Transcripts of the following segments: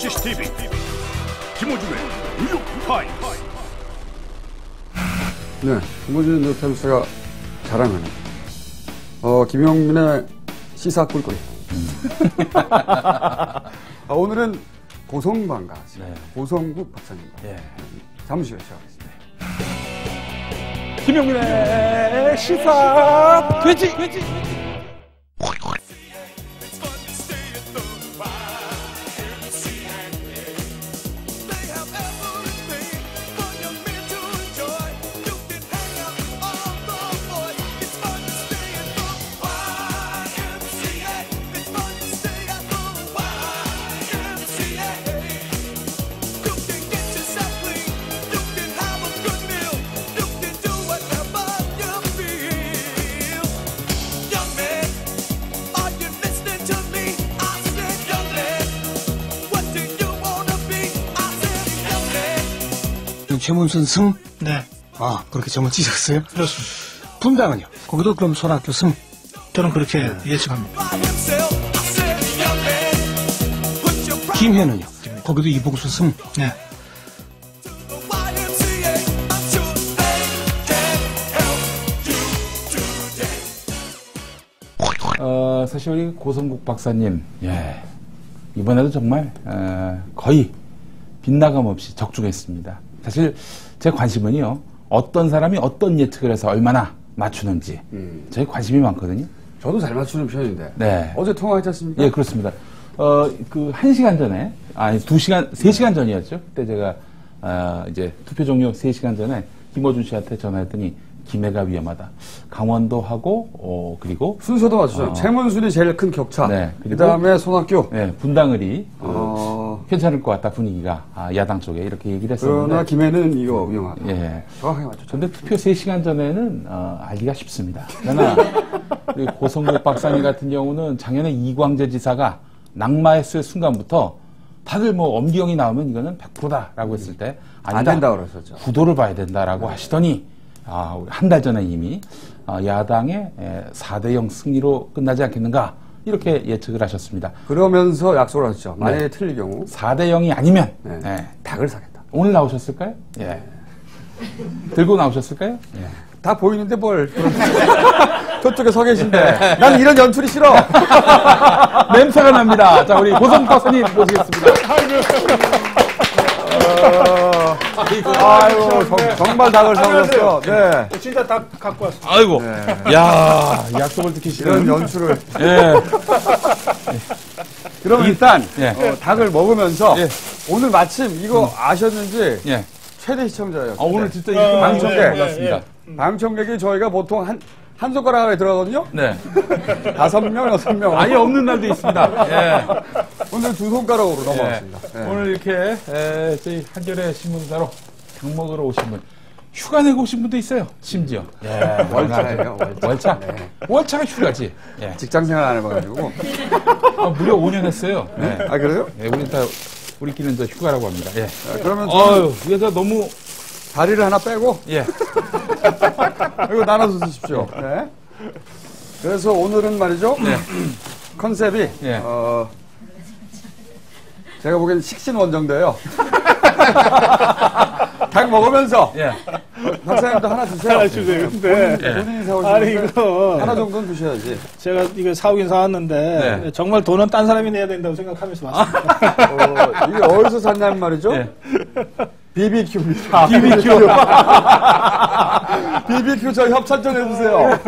CCTV 김호준의 뉴욕타임스. 네, 김호준 뉴욕타임스가 자랑하는 김영민의 시사 꿀꿀이. 오늘은 고성방가 고성국 박사님과 잠시 후에 시작하겠습니다. 김영민의 시사 돼지. 최문순 승? 네. 아, 그렇게 점을 찢었어요? 그렇습니다. 분당은요? 거기도 그럼 손학규 승? 저는 그렇게 예측합니다. 김해는요? 거기도 이봉수 승? 네. 사실 우리 고성국 박사님, 이번에도 정말 거의 빗나감 없이 적중했습니다. 사실 제 관심은요, 어떤 사람이 어떤 예측을 해서 얼마나 맞추는지 저희 관심이 많거든요. 저도 잘 맞추는 편인데. 네. 어제 통화했지 않습니까? 예, 그렇습니다. 그 1시간 전에, 아니 3시간 전이었죠. 그때 제가 이제 투표 종료 3시간 전에 김어준 씨한테 전화했더니 김해가 위험하다. 강원도하고 그리고 순서도 맞추죠. 최문순이 제일 큰 격차. 네. 그다음에 손학규. 네, 분당을이 괜찮을 것 같다 분위기가 야당 쪽에 이렇게 얘기를 했었는데. 그러나 김해는 이거 위험하다. 예. 정확하게 맞췄죠. 그런데 투표 3시간 전에는 알기가 쉽습니다. 그러나 우리 고성국 박사님 같은 경우는 작년에 이광재 지사가 낙마했을 순간부터 다들 뭐 엄기영이 나오면 이거는 100%다라고 했을 때 아니다. 안 된다고 그랬었죠. 구도를 봐야 된다라고 하시더니 한 달 전에 이미 야당의 4대0 승리로 끝나지 않겠는가 이렇게 예측을 하셨습니다. 그러면서 약속을 하셨죠. 만약에 틀릴 경우 4대0이 아니면 닭을 사겠다. 오늘 나오셨을까요? 예. 들고 나오셨을까요? 예. 다 보이는데 뭘 저쪽에 서 계신데 난 이런 연출이 싫어. 냄새가 납니다. 자, 우리 고성국 박사님 모시겠습니다. 아이고 정말 닭을 사오셨어. 네. 진짜 닭 갖고 왔어. 아이고. 야, 약속을 지키시는 이런 연출을. 예. 그럼 일단 예. 닭을 먹으면서 예. 오늘 마침 이거 아셨는지 예. 최대 시청자예요. 오늘 진짜 이렇게 방청객 몰랐습니다. 방청객이 저희가 보통 한 손가락 안에 들어가거든요. 네. 5명, 6명. 아예 없는 날도 있습니다. 예. 오늘 2손가락으로 넘어왔습니다. 예. 오늘 이렇게 저희 한겨레 신문사로 닭 먹으러 오신 분, 휴가 내고 오신 분도 있어요. 심지어. 예. 월차예요. 월차. 네. 월차가 휴가지. 예. 직장 생활 안 해봐가지고. 무려 5년 했어요. 네. 아 그래요? 예, 우리끼리는 저 휴가라고 합니다. 예. 그러면 위에서 너무 다리를 하나 빼고 예. 이거 나눠서 드십시오. 네. 그래서 오늘은 말이죠. 네. 컨셉이 예. 제가 보기엔 식신원정대예요. 닭 먹으면서 예. 박사님도 하나 드세요. 하나 주세요. 근데 본인이 사오신 아니 건데 이거 하나 정도는 드셔야지. 제가 이거 사오긴 사왔는데 네. 정말 돈은 딴 사람이 내야 된다고 생각하면서 왔습니다. 이게 어디서 샀냐면 말이죠. 예. BBQ입니다. BBQ 저 협찬 좀 해주세요.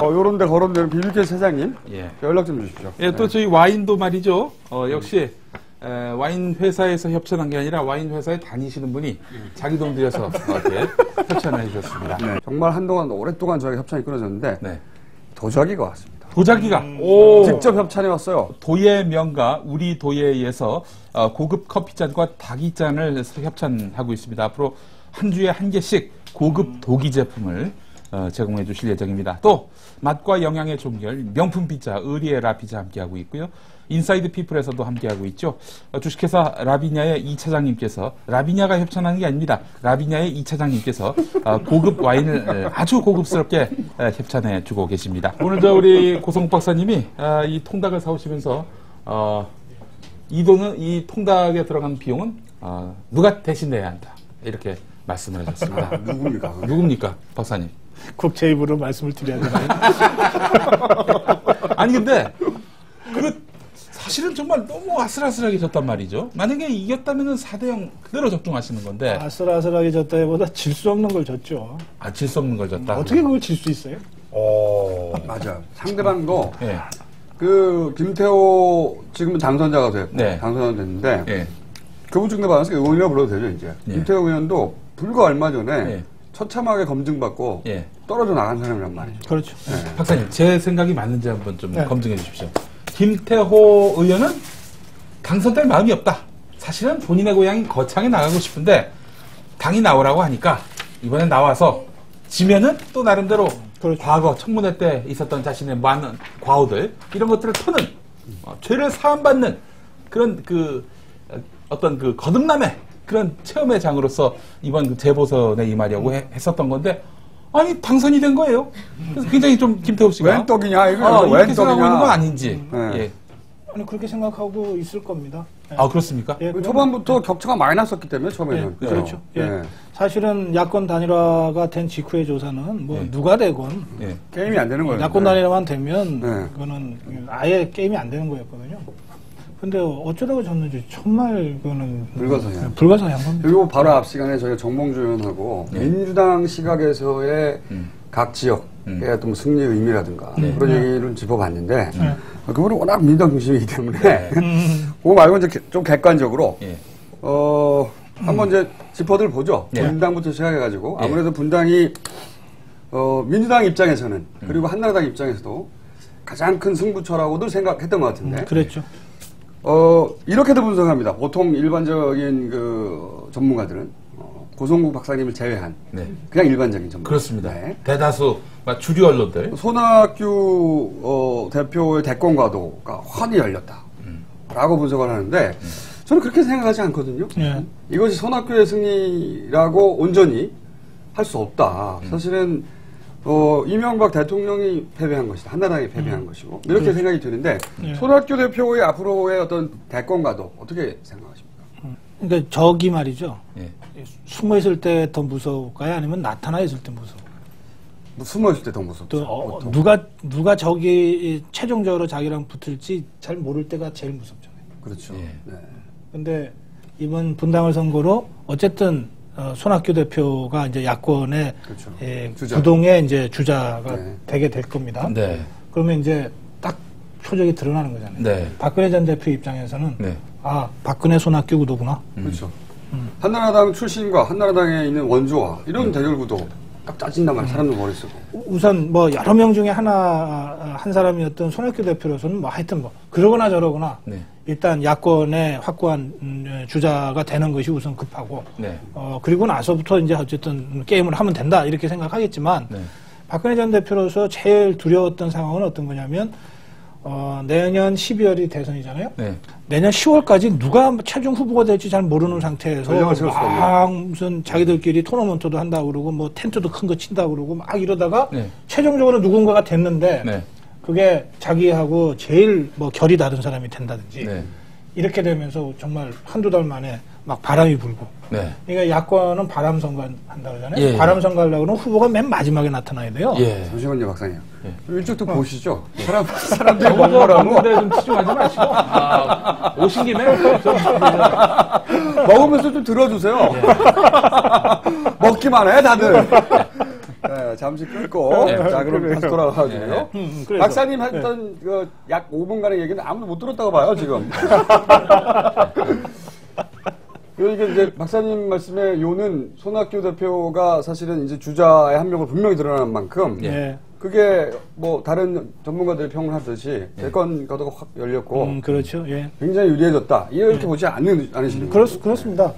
요런 데 거론 되는 BBQ 사장님 예. 연락 좀 주십시오. 예, 또 저희 와인도 말이죠. 역시 와인 회사에서 협찬한 게 아니라 와인 회사에 다니시는 분이 자기 돈 들여서 이렇게 협찬을 해주셨습니다. 네, 정말 한동안 오랫동안 저희가 협찬이 끊어졌는데 네. 도자기가 왔습니다. 도자기가 직접 협찬해 왔어요. 도예 명가 우리 도예에서 고급 커피잔과 닭이잔을 협찬하고 있습니다. 앞으로 한 주에 한 개씩 고급 도기 제품을 제공해 주실 예정입니다. 또 맛과 영양의 종결 명품 피자 의리에라 피자 함께하고 있고요. 인사이드 피플에서도 함께하고 있죠. 주식회사 라비냐의 이 차장님께서, 라비냐가 협찬하는 게 아닙니다. 라비냐의 이 차장님께서 고급 와인을 아주 고급스럽게 협찬해 주고 계십니다. 오늘 우리 고성국 박사님이 이 통닭을 사오시면서 이 통닭에 들어간 비용은 누가 대신내야 한다. 이렇게 말씀을 하셨습니다. 누굽니까? 누굽니까, 박사님? 국제 입으로 말씀을 드려야 되나요? 아니 근데 사실은 정말 너무 아슬아슬하게 졌단 말이죠. 만약에 이겼다면은 4대0 그대로 적중하시는 건데. 아슬아슬하게 졌다기보다 질 수 없는 걸 졌죠. 질 수 없는 걸 졌다. 어떻게 그걸 질 수 있어요? 맞아. 상대방도 예. 그 김태호 지금은 당선자가 됐고 네. 당선자 됐는데 예. 교부 중대 받아서 의원이라고 불러도 되죠 이제. 예. 김태호 의원도 불과 얼마 전에 예. 처참하게 검증받고 예. 떨어져 나간 사람이란 말이죠. 그렇죠. 박사님, 제 생각이 맞는지 한번 좀 네. 검증해 주십시오. 김태호 의원은 당선될 마음이 없다. 사실은 본인의 고향인 거창에 나가고 싶은데 당이 나오라고 하니까 이번에 나와서 지면은 또 나름대로 그렇죠. 과거 청문회 때 있었던 자신의 많은 과오들 이런 것들을 터는 죄를 사함받는 그런 어떤 거듭남의 그런 체험의 장으로서 이번 그 재보선에 임하려고 했었던 건데 아니 당선이 된 거예요. 그래서 굉장히 좀 김태호 씨가 웬 떡이냐 이거 이렇게 웬 생각하고 있는 건 떡이냐. 아닌지. 네. 예. 아니 그렇게 생각하고 있을 겁니다. 예. 그렇습니까? 예, 그럼- 초반부터 격차가 많이 났었기 때문에 처음에는. 예, 그렇죠. 예. 예. 사실은 야권 단일화가 된 직후의 조사는 뭐 예. 누가 되건 예. 게임이 안 되는 거예요. 야권 단일화만 되면 네. 그거는 아예 게임이 안 되는 거였거든요. 근데 어쩌다가 졌는지 정말 그거는 불가사의한. 불가사의한 겁니다. 그리고 바로 앞 시간에 저희가 정봉주 의원하고 네. 민주당 시각에서의 각 지역의 어떤 승리의 의미라든가 그런 얘기를 짚어봤는데 그분은 워낙 민주당 중심이기 때문에 그거 말고 이제 좀 객관적으로 예. 한번 이제 짚어들 보죠. 예. 분당부터 시작해가지고 예. 아무래도 분당이 민주당 입장에서는 그리고 한나라당 입장에서도 가장 큰 승부처라고들 생각했던 것 같은데 그랬죠. 이렇게도 분석합니다. 보통 일반적인 그 전문가들은 고성국 박사님을 제외한 네. 그냥 일반적인 전문가. 그렇습니다. 네. 대다수 주류 언론들. 손학규 대표의 대권 과도가 환히 열렸다라고 분석을 하는데 저는 그렇게 생각하지 않거든요. 예. 이것이 손학규의 승리라고 온전히 할 수 없다. 사실은 이명박 대통령이 패배한 것이다. 한나라당이 패배한 것이고 이렇게 생각이 드는데 예. 손학규 대표의 앞으로의 어떤 대권 과도 어떻게 생각하십니까? 그러니까 적이 말이죠. 예. 숨어 있을 때 더 무서울까요? 아니면 나타나 있을 때 무서워? 뭐 숨어 있을 때 더 무섭죠. 또 보통. 누가 적이 최종적으로 자기랑 붙을지 잘 모를 때가 제일 무섭잖아요. 그렇죠. 예. 네. 근데 이번 분당을 선거로 어쨌든 손학규 대표가 이제 야권의 그렇죠. 주자. 부동의 이제 주자가 네. 되게 될 겁니다. 네. 그러면 이제 딱 표적이 드러나는 거잖아요. 네. 박근혜 전 대표 입장에서는 네. 박근혜 손학규 구도구나. 그렇죠. 한나라당 출신과 한나라당에 있는 원조와 이런 대결 구도 딱 짜진단 말이에요. 사람들 머릿속에. 우선 뭐 여러 명 중에 한 사람이었던 손학규 대표로서는 뭐 하여튼 뭐 그러거나 저러거나 네. 일단 야권의 확고한 주자가 되는 것이 우선 급하고 네. 그리고 나서부터 이제 어쨌든 게임을 하면 된다 이렇게 생각하겠지만 네. 박근혜 전 대표로서 제일 두려웠던 상황은 어떤 거냐면 내년 12월이 대선이잖아요. 네. 내년 10월까지 누가 최종 후보가 될지 잘 모르는 상태에서 전략을 세울 수가 막 무슨 자기들끼리 토너먼트도 한다고 그러고 뭐 텐트도 큰 거 친다고 그러고 막 이러다가 네. 최종적으로 누군가가 됐는데 네. 그게 자기하고 제일 뭐 결이 다른 사람이 된다든지 네. 이렇게 되면서 정말 한두 달 만에 막 바람이 불고 네. 그러니까 야권은 바람 선거한다 그러잖아요. 예. 바람 선거하려고 그러면 후보가 맨 마지막에 나타나야 돼요. 예. 잠시만요, 박사님. 예. 이쪽도 보시죠. 사람들이 너무 먹으라고. 먹는데 좀 치중하지 마시고 오신 김에 좀 먹으면서 좀 들어주세요. 먹기만 해, 다들. 네, 잠시 끊고. 네. 자, 그럼 다시 돌아가가지고요. 그래서. 박사님 했던 약 5분간의 얘기는 아무도 못 들었다고 봐요, 지금. 그러니까 이제 박사님 말씀에 요는 손학규 대표가 사실은 이제 주자의 한 명으로 분명히 드러난 만큼 예. 그게 뭐 다른 전문가들이 평을 하듯이 대권 가도가 확 열렸고 그렇죠. 예. 굉장히 유리해졌다. 이렇게 보지 않으시는 거예요? 그렇습니다.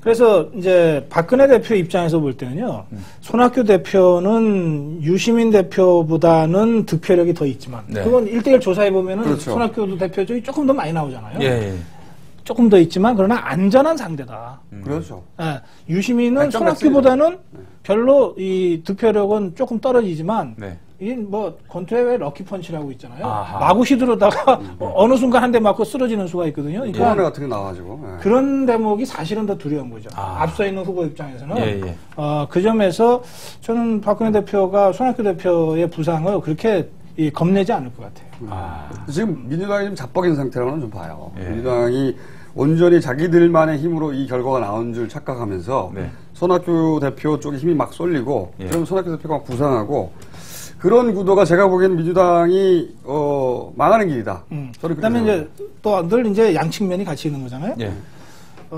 그래서 이제 박근혜 대표 입장에서 볼 때는요, 손학규 대표는 유시민 대표보다는 득표력이 더 있지만, 네. 그건 1대1 조사해보면은 그렇죠. 손학규 대표쪽이 조금 더 많이 나오잖아요. 예. 조금 더 있지만, 그러나 안전한 상대다. 그렇죠. 예, 유시민은 백점 손학규보다는 별로 이 득표력은 조금 떨어지지만, 네. 이게 뭐 권투에 왜 럭키펀치라고 있잖아요. 아하. 마구 휘두르다가 어느 순간 한 대 맞고 쓰러지는 수가 있거든요. 그러니까 코로나 같은 게 나와가지고. 예. 그런 대목이 사실은 더 두려운 거죠. 아. 앞서 있는 후보 입장에서는 예, 예. 그 점에서 저는 박근혜 대표가 손학규 대표의 부상을 그렇게 겁내지 않을 것 같아요. 지금 민주당이 좀 자뻑인 상태라고는 좀 봐요. 예. 민주당이 온전히 자기들만의 힘으로 이 결과가 나온 줄 착각하면서 네. 손학규 대표 쪽에 힘이 막 쏠리고 예. 그러면 손학규 대표가 막 부상하고 그런 구도가 제가 보기에는 민주당이 망하는 길이다. 저는 그렇게 그다음에 생각해요. 이제 또 늘 이제 양측면이 같이 있는 거잖아요. 예.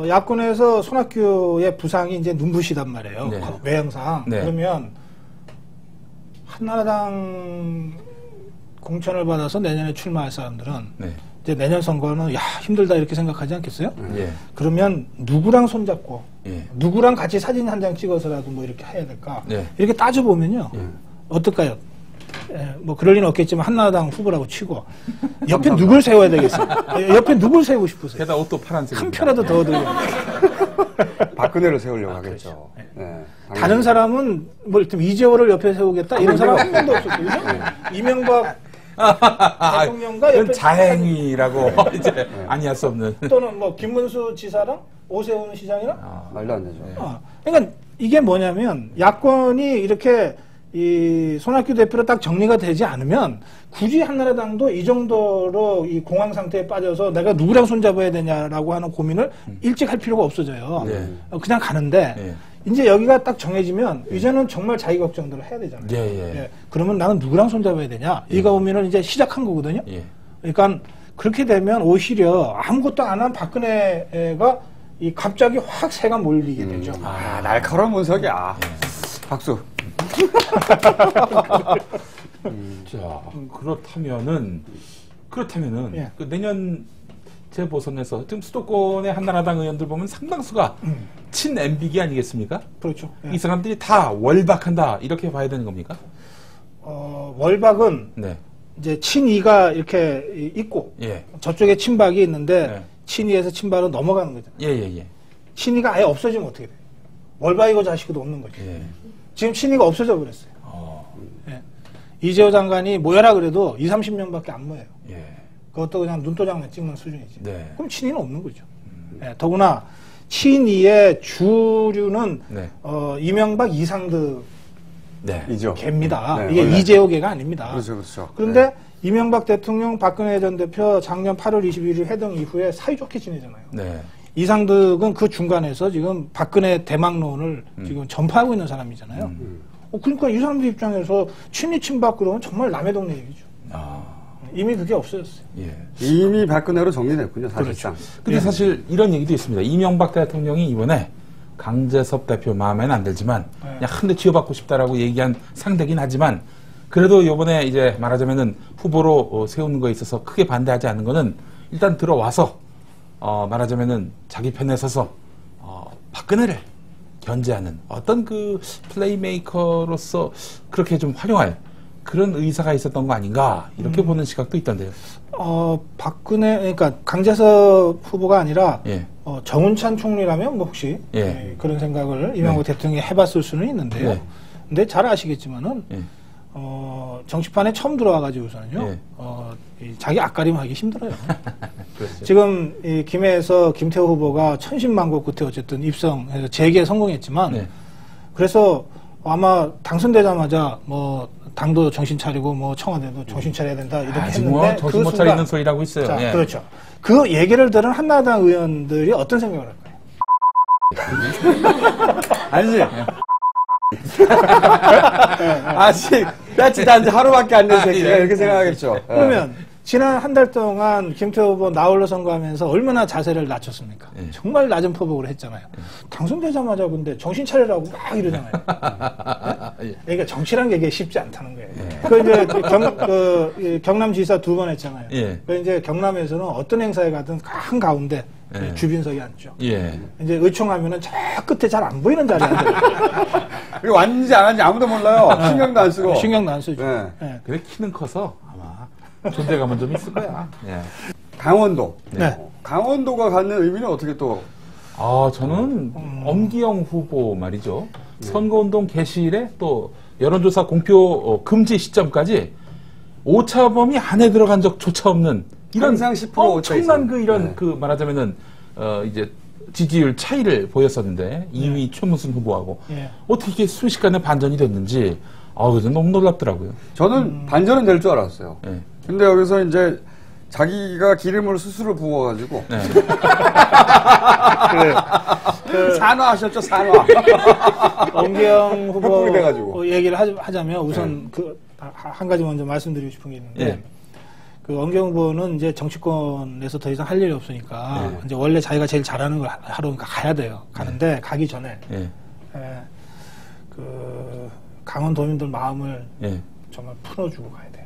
야권에서 손학규의 부상이 이제 눈부시단 말이에요. 네. 외형상. 네. 그러면 한나라당 공천을 받아서 내년에 출마할 사람들은 네. 이제 내년 선거는 야 힘들다 이렇게 생각하지 않겠어요? 예. 그러면 누구랑 손잡고 예. 누구랑 같이 사진 한 장 찍어서라도 뭐 이렇게 해야 될까? 네. 이렇게 따져보면요. 어떨까요? 뭐 그럴 리는 없겠지만 한나라당 후보라고 치고 옆에 누굴 세워야 되겠어요? 옆에 누굴 세우고 싶으세요? 게다가 옷도 파란색. 한 표라도 더 얻으려고. 박근혜를 세우려고 하겠죠. 네. 다른 사람은 뭐 일단 이재호를 옆에 세우겠다 이런 사람 한 명도 없었거든요. 이명박 대통령과 그건 옆에 자행이라고 이제 아니할 수 없는. 또는 뭐 김문수 지사랑 오세훈 시장이랑 말도 안 되죠. 그러니까 이게 뭐냐면 야권이 이렇게 이 손학규 대표로 딱 정리가 되지 않으면 굳이 한나라당도 이 정도로 이 공황 상태에 빠져서 내가 누구랑 손잡아야 되냐라고 하는 고민을 일찍 할 필요가 없어져요. 네. 그냥 가는데 네. 이제 여기가 딱 정해지면 이제는 정말 자기 걱정들을 해야 되잖아요. 예. 그러면 나는 누구랑 손잡아야 되냐? 이거 보면은 이제 시작한 거거든요. 예. 그러니까 그렇게 되면 오히려 아무것도 안 한 박근혜가 이 갑자기 확 새가 몰리게 되죠. 날카로운 분석이야. 박수. 자, 그렇다면은 예. 그 내년 재보선에서 지금 수도권의 한나라당 의원들 보면 상당수가 친 MB기 아니겠습니까? 그렇죠. 예. 이 사람들이 다 월박한다 이렇게 봐야 되는 겁니까? 월박은 네. 이제 친이가 이렇게 있고 예. 저쪽에 친박이 있는데 네. 친이에서 친박으로 넘어가는 거잖아요. 예. 친이가 아예 없어지면 어떻게 돼요? 월박이고 자식도 없는 거죠. 예. 지금 친이가 없어져 버렸어요. 예. 이재호 장관이 모여라 그래도 20, 30명밖에 안 모여요. 예. 그것도 그냥 눈도장만 찍는 수준이지. 네. 그럼 친이는 없는 거죠. 예. 더구나 친이의 주류는 네. 이명박 이상득 네. 이죠. 개입니다. 네, 이게 원래. 이재호 개가 아닙니다. 그렇죠. 그런데 네. 이명박 대통령, 박근혜 전 대표 작년 8월 21일 회동 이후에 사이좋게 지내잖아요. 네. 이상득은 그 중간에서 지금 박근혜 대망론을 지금 전파하고 있는 사람이잖아요. 그러니까 이 사람들 입장에서 친이 친박 그러면 정말 남의 동네 얘기죠. 이미 그게 없어졌어요. 예. 이미 박근혜로 정리됐군요, 사실상. 근데 사실 이런 얘기도 있습니다. 이명박 대통령이 이번에 강재섭 대표 마음에는 안 들지만 그냥 한 대 쥐어받고 싶다라고 얘기한 상대긴 하지만 그래도 이번에 이제 말하자면은 후보로 세우는 거에 있어서 크게 반대하지 않는 거는 일단 들어와서 말하자면은 자기 편에 서서 박근혜를 견제하는 어떤 그 플레이메이커로서 그렇게 좀 활용할 그런 의사가 있었던 거 아닌가 이렇게 보는 시각도 있던데요. 박근혜 그러니까 강재섭 후보가 아니라 예. 정운찬 총리라면 뭐 혹시 예. 그런 생각을 이명박 대통령이 해봤을 수는 있는데요. 네. 근데 잘 아시겠지만은 예. 정치판에 처음 들어와가지고서는요. 예. 자기 앞가림하기 힘들어요. 그렇죠. 지금 이 김해에서 김태호 후보가 천신만고 끝에 어쨌든 입성해서 재기에 성공했지만 네. 그래서 아마 당선되자마자 뭐 당도 정신 차리고 뭐 청와대도 정신 차려야 된다 이렇게 지금 했는데 정신 그 못 순간 차리는 소리라고 있어요. 자, 예. 그렇죠. 그 얘기를 들은 한나라당 의원들이 어떤 생각을 할까요? 아니지. 아직 며칠 단지 하루밖에 안 된 새끼가 이렇게 생각하겠죠. 그러면 지난 한 달 동안 김태호 후보 나홀로 선거하면서 얼마나 자세를 낮췄습니까? 예. 정말 낮은 포복으로 했잖아요. 당선되자마자 근데 정신 차리라고 막 이러잖아요. 예. 그러니까 정치란 게 이게 쉽지 않다는 거예요. 그 이제 경남지사 2번 했잖아요. 예. 그 이제 경남에서는 어떤 행사에 가든 한 가운데 예. 주빈석이 앉죠. 예. 이제 의총하면은 저 끝에 잘 안 보이는 자리에 앉아요. 이거 왔는지 안 왔는지 아무도 몰라요. 신경도 안 쓰고. 신경도 안 쓰죠. 네. 예. 그래 키는 커서 아마 존재감은 좀 있을 거야. 예. 강원도. 네. 강원도가 갖는 의미는 어떻게 또? 저는 엄기영 후보 말이죠. 선거운동 개시일에 또 여론조사 공표 금지 시점까지 오차범위 안에 들어간 적조차 없는 이런 항상 10% 엄청난 오차 이런 말하자면은 이제 지지율 차이를 보였었는데 2위 최문순 후보하고 어떻게 이게 순식간에 반전이 됐는지 그래서 너무 놀랍더라고요. 저는 반전은 될 줄 알았어요. 네. 근데 여기서 이제 자기가 기름을 스스로 부어가지고 네. 산화하셨죠, 산화. 엄기영 후보 흑북이 돼가지고. 얘기를 하자면 우선 한 가지 먼저 말씀드리고 싶은 게 있는데 그 엄기영 후보는 이제 정치권에서 더 이상 할 일이 없으니까 이제 원래 자기가 제일 잘하는 걸 하러 가야 돼요. 가는데 가기 전에 그 강원도민들 마음을 정말 풀어주고 가야 돼요.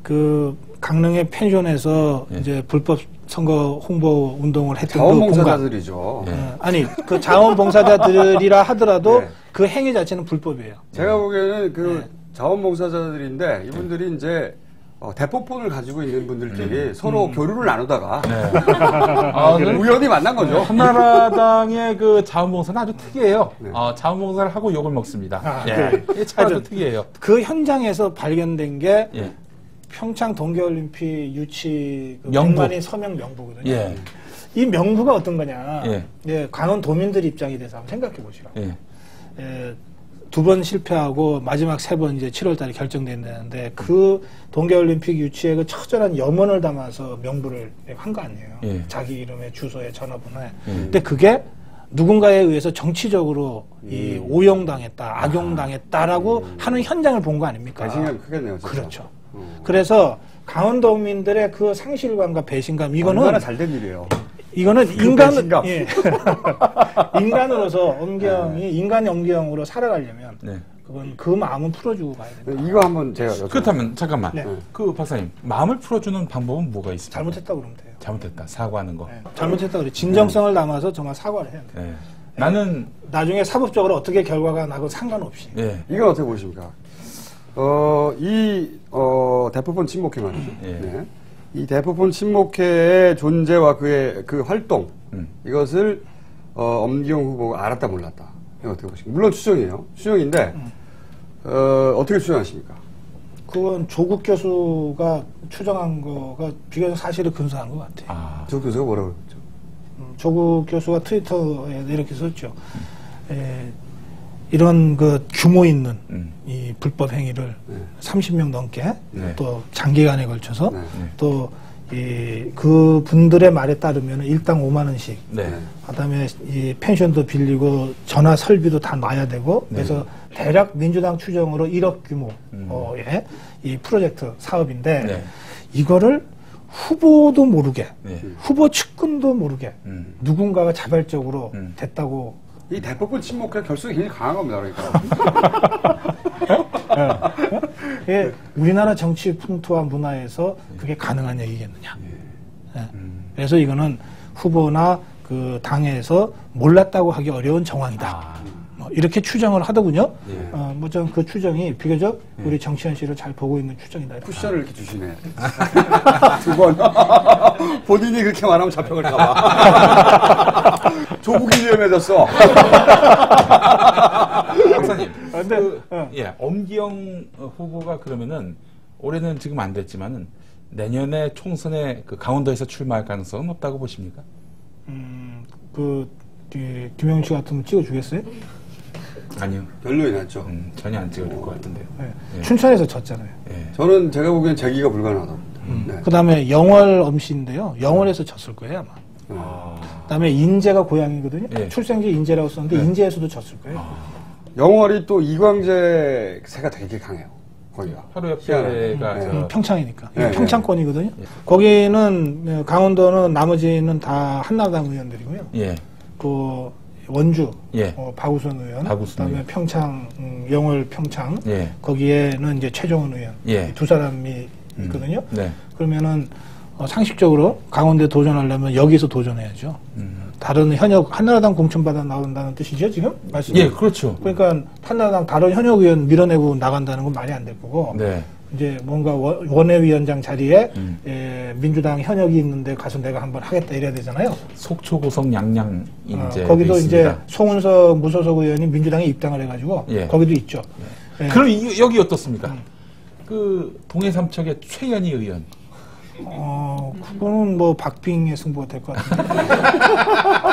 그 강릉의 펜션에서 이제 불법 선거 홍보 운동을 했던 자원봉사자들이죠. 아니 그 자원봉사자들이라 하더라도 그 행위 자체는 불법이에요. 제가 보기에는 그 자원봉사자들인데 이분들이 이제 대포폰을 가지고 있는 분들끼리 서로 교류를 나누다가 우연히 만난 거죠. 한나라당의 그 자원봉사는 아주 특이해요. 자원봉사를 하고 욕을 먹습니다. 아주 특이해요. 그 현장에서 발견된 게 평창 동계올림픽 유치 그 명부. 100만인 서명 명부거든요. 이 명부가 어떤 거냐. 강원도민들 입장이 돼서 한번 생각해 보시라고. 두 번 실패하고 마지막 3번 이제 7월 달에 결정된다는데 그 동계올림픽 유치에 그 처절한 염원을 담아서 명부를 한 거 아니에요. 자기 이름에 주소에 전화번호에. 근데 그게 누군가에 의해서 정치적으로 이 오용당했다, 악용당했다라고 하는 현장을 본 거 아닙니까? 배신감이 크겠네요. 진짜. 그렇죠. 그래서 강원도민들의 그 상실감과 배신감 이거는 얼마나 잘된 일이에요. 이거는 배신감. 인간으로서 엄기영이 인간의 엄기영으로 살아가려면 그건 그 마음은 풀어주고 가야 된다. 이거 한번 제가 그렇다면 잠깐만. 그 박사님 마음을 풀어주는 방법은 뭐가 있습니까? 잘못했다고 그러면 돼요. 잘못했다. 사과하는 거. 잘못했다 그래. 진정성을 담아서 정말 사과를 해야 돼요. 나는 나중에 사법적으로 어떻게 결과가 나고 상관없이. 이건 어떻게 보십니까? 대포폰 침묵회 말이죠. 이 대포폰 침묵회의 존재와 그 활동, 이것을, 엄기영 후보가 알았다 몰랐다. 이거 어떻게 보십니까? 물론 추정이에요. 추정인데, 어떻게 추정하십니까? 그건 조국 교수가 추정한 거가 비교적 사실을 근소한 것 같아요. 조국 교수가 뭐라고 그랬죠? 조국 교수가 트위터에 이렇게 썼죠. 이런 그 규모 있는 이 불법 행위를 30명 넘게 또 장기간에 걸쳐서 또 그 분들의 말에 따르면 일당 5만 원씩 그다음에 이 펜션도 빌리고 전화 설비도 다 놔야 되고 그래서 대략 민주당 추정으로 1억 규모의 이 프로젝트 사업인데 이거를 후보도 모르게 후보 측근도 모르게 누군가가 자발적으로 됐다고. 이 대포폰 침묵회 결속이 굉장히 강한 겁니다. 그러니까. 우리나라 정치 풍토와 문화에서 그게 가능한 얘기겠느냐. 그래서 이거는 후보나 그 당에서 몰랐다고 하기 어려운 정황이다. 이렇게 추정을 하더군요. 뭐 좀 그 추정이 비교적 우리 정치 현실을 잘 보고 있는 추정이다. 쿠션을 이렇게 주시네. 두 번. 본인이 그렇게 말하면 잡혀갈까봐. 조국이 위험해졌어. 박사님. 엄기영 후보가 그러면은 올해는 지금 안 됐지만은 내년에 총선에 그 강원도에서 출마할 가능성은 없다고 보십니까? 김영주 같으면 찍어주겠어요? 아니요. 별로이 났죠. 전혀 안 찍어줄 것 같은데요. 춘천에서 졌잖아요. 저는 제가 보기엔 재기가 불가능하다고. 그 다음에 영월 엄씨인데요. 영월에서 졌을 거예요, 아마. 그 다음에 인제가 고향이거든요. 출생지 인제라고 썼는데 인제에서도 졌을 거예요. 영월이 또 이광재세가 되게 강해요. 거기가. 하루 옆에가 평창이니까. 평창권이거든요. 거기는 강원도는 나머지는 다 한나라당 의원들이고요. 그 원주 박우선 의원, 그다음에 평창 영월 평창 거기에는 이제 최종원 의원 두 사람이 있거든요. 그러면은 상식적으로 강원도에 도전하려면 여기서 도전해야죠. 다른 현역 한나라당 공천받아 나온다는 뜻이죠 지금 말씀? 그렇죠. 그러니까 한나라당 다른 현역 의원 밀어내고 나간다는 건 말이 안 될 거고 이제 뭔가 원내위원장 자리에 민주당 현역이 있는데 가서 내가 한번 하겠다 이래야 되잖아요. 속초고성 양양 이제 거기도 이제 있습니다. 송은석 무소속 의원이 민주당에 입당을 해가지고 예. 거기도 있죠. 예. 그럼 여기 어떻습니까? 그 동해 삼척의 최연희 의원. 그거는 뭐 박빙의 승부가 될 것 같은데.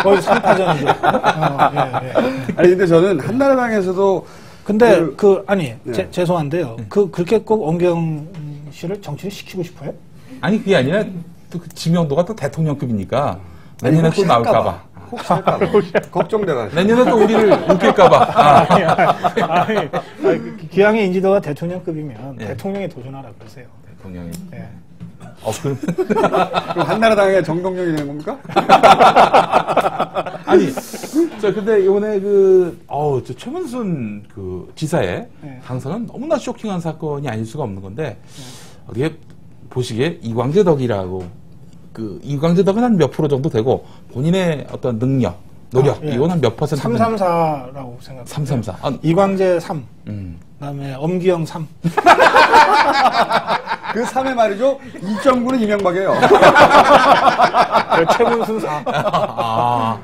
거의 3파전이죠. 예, 예. 아니 근데 저는 한나라당에서도 근데 네. 죄송한데요. 그렇게 꼭 엄경 씨를 정치를 시키고 싶어요? 아니 그게 아니라 또 그 지명도가 또 대통령급이니까 내년에 또 나올까봐. 혹시 할까봐 걱정돼가지고. 내년에 또 우리를 웃길까봐. 기왕의 인지도가 대통령급이면 예. 대통령에 도전하라 그러세요. 대통령이. 예. 그럼 그럼 한나라당의 정동영이 되는 겁니까? 아니, 근데 이번에 저 최문순 지사의 네. 당선은 너무나 쇼킹한 사건이 아닐 수가 없는 건데, 어떻게 보시기에 이광재 덕이라고, 이광재 덕은 한 몇 프로 정도 되고, 본인의 어떤 능력, 노력, 예. 이건 한 몇 퍼센트? 334라고 생각합니다. 334. 이광재 3. 그다음에 엄기영 3. 그 3회 말이죠. 2.9는 이명박이에요. 최문순 4.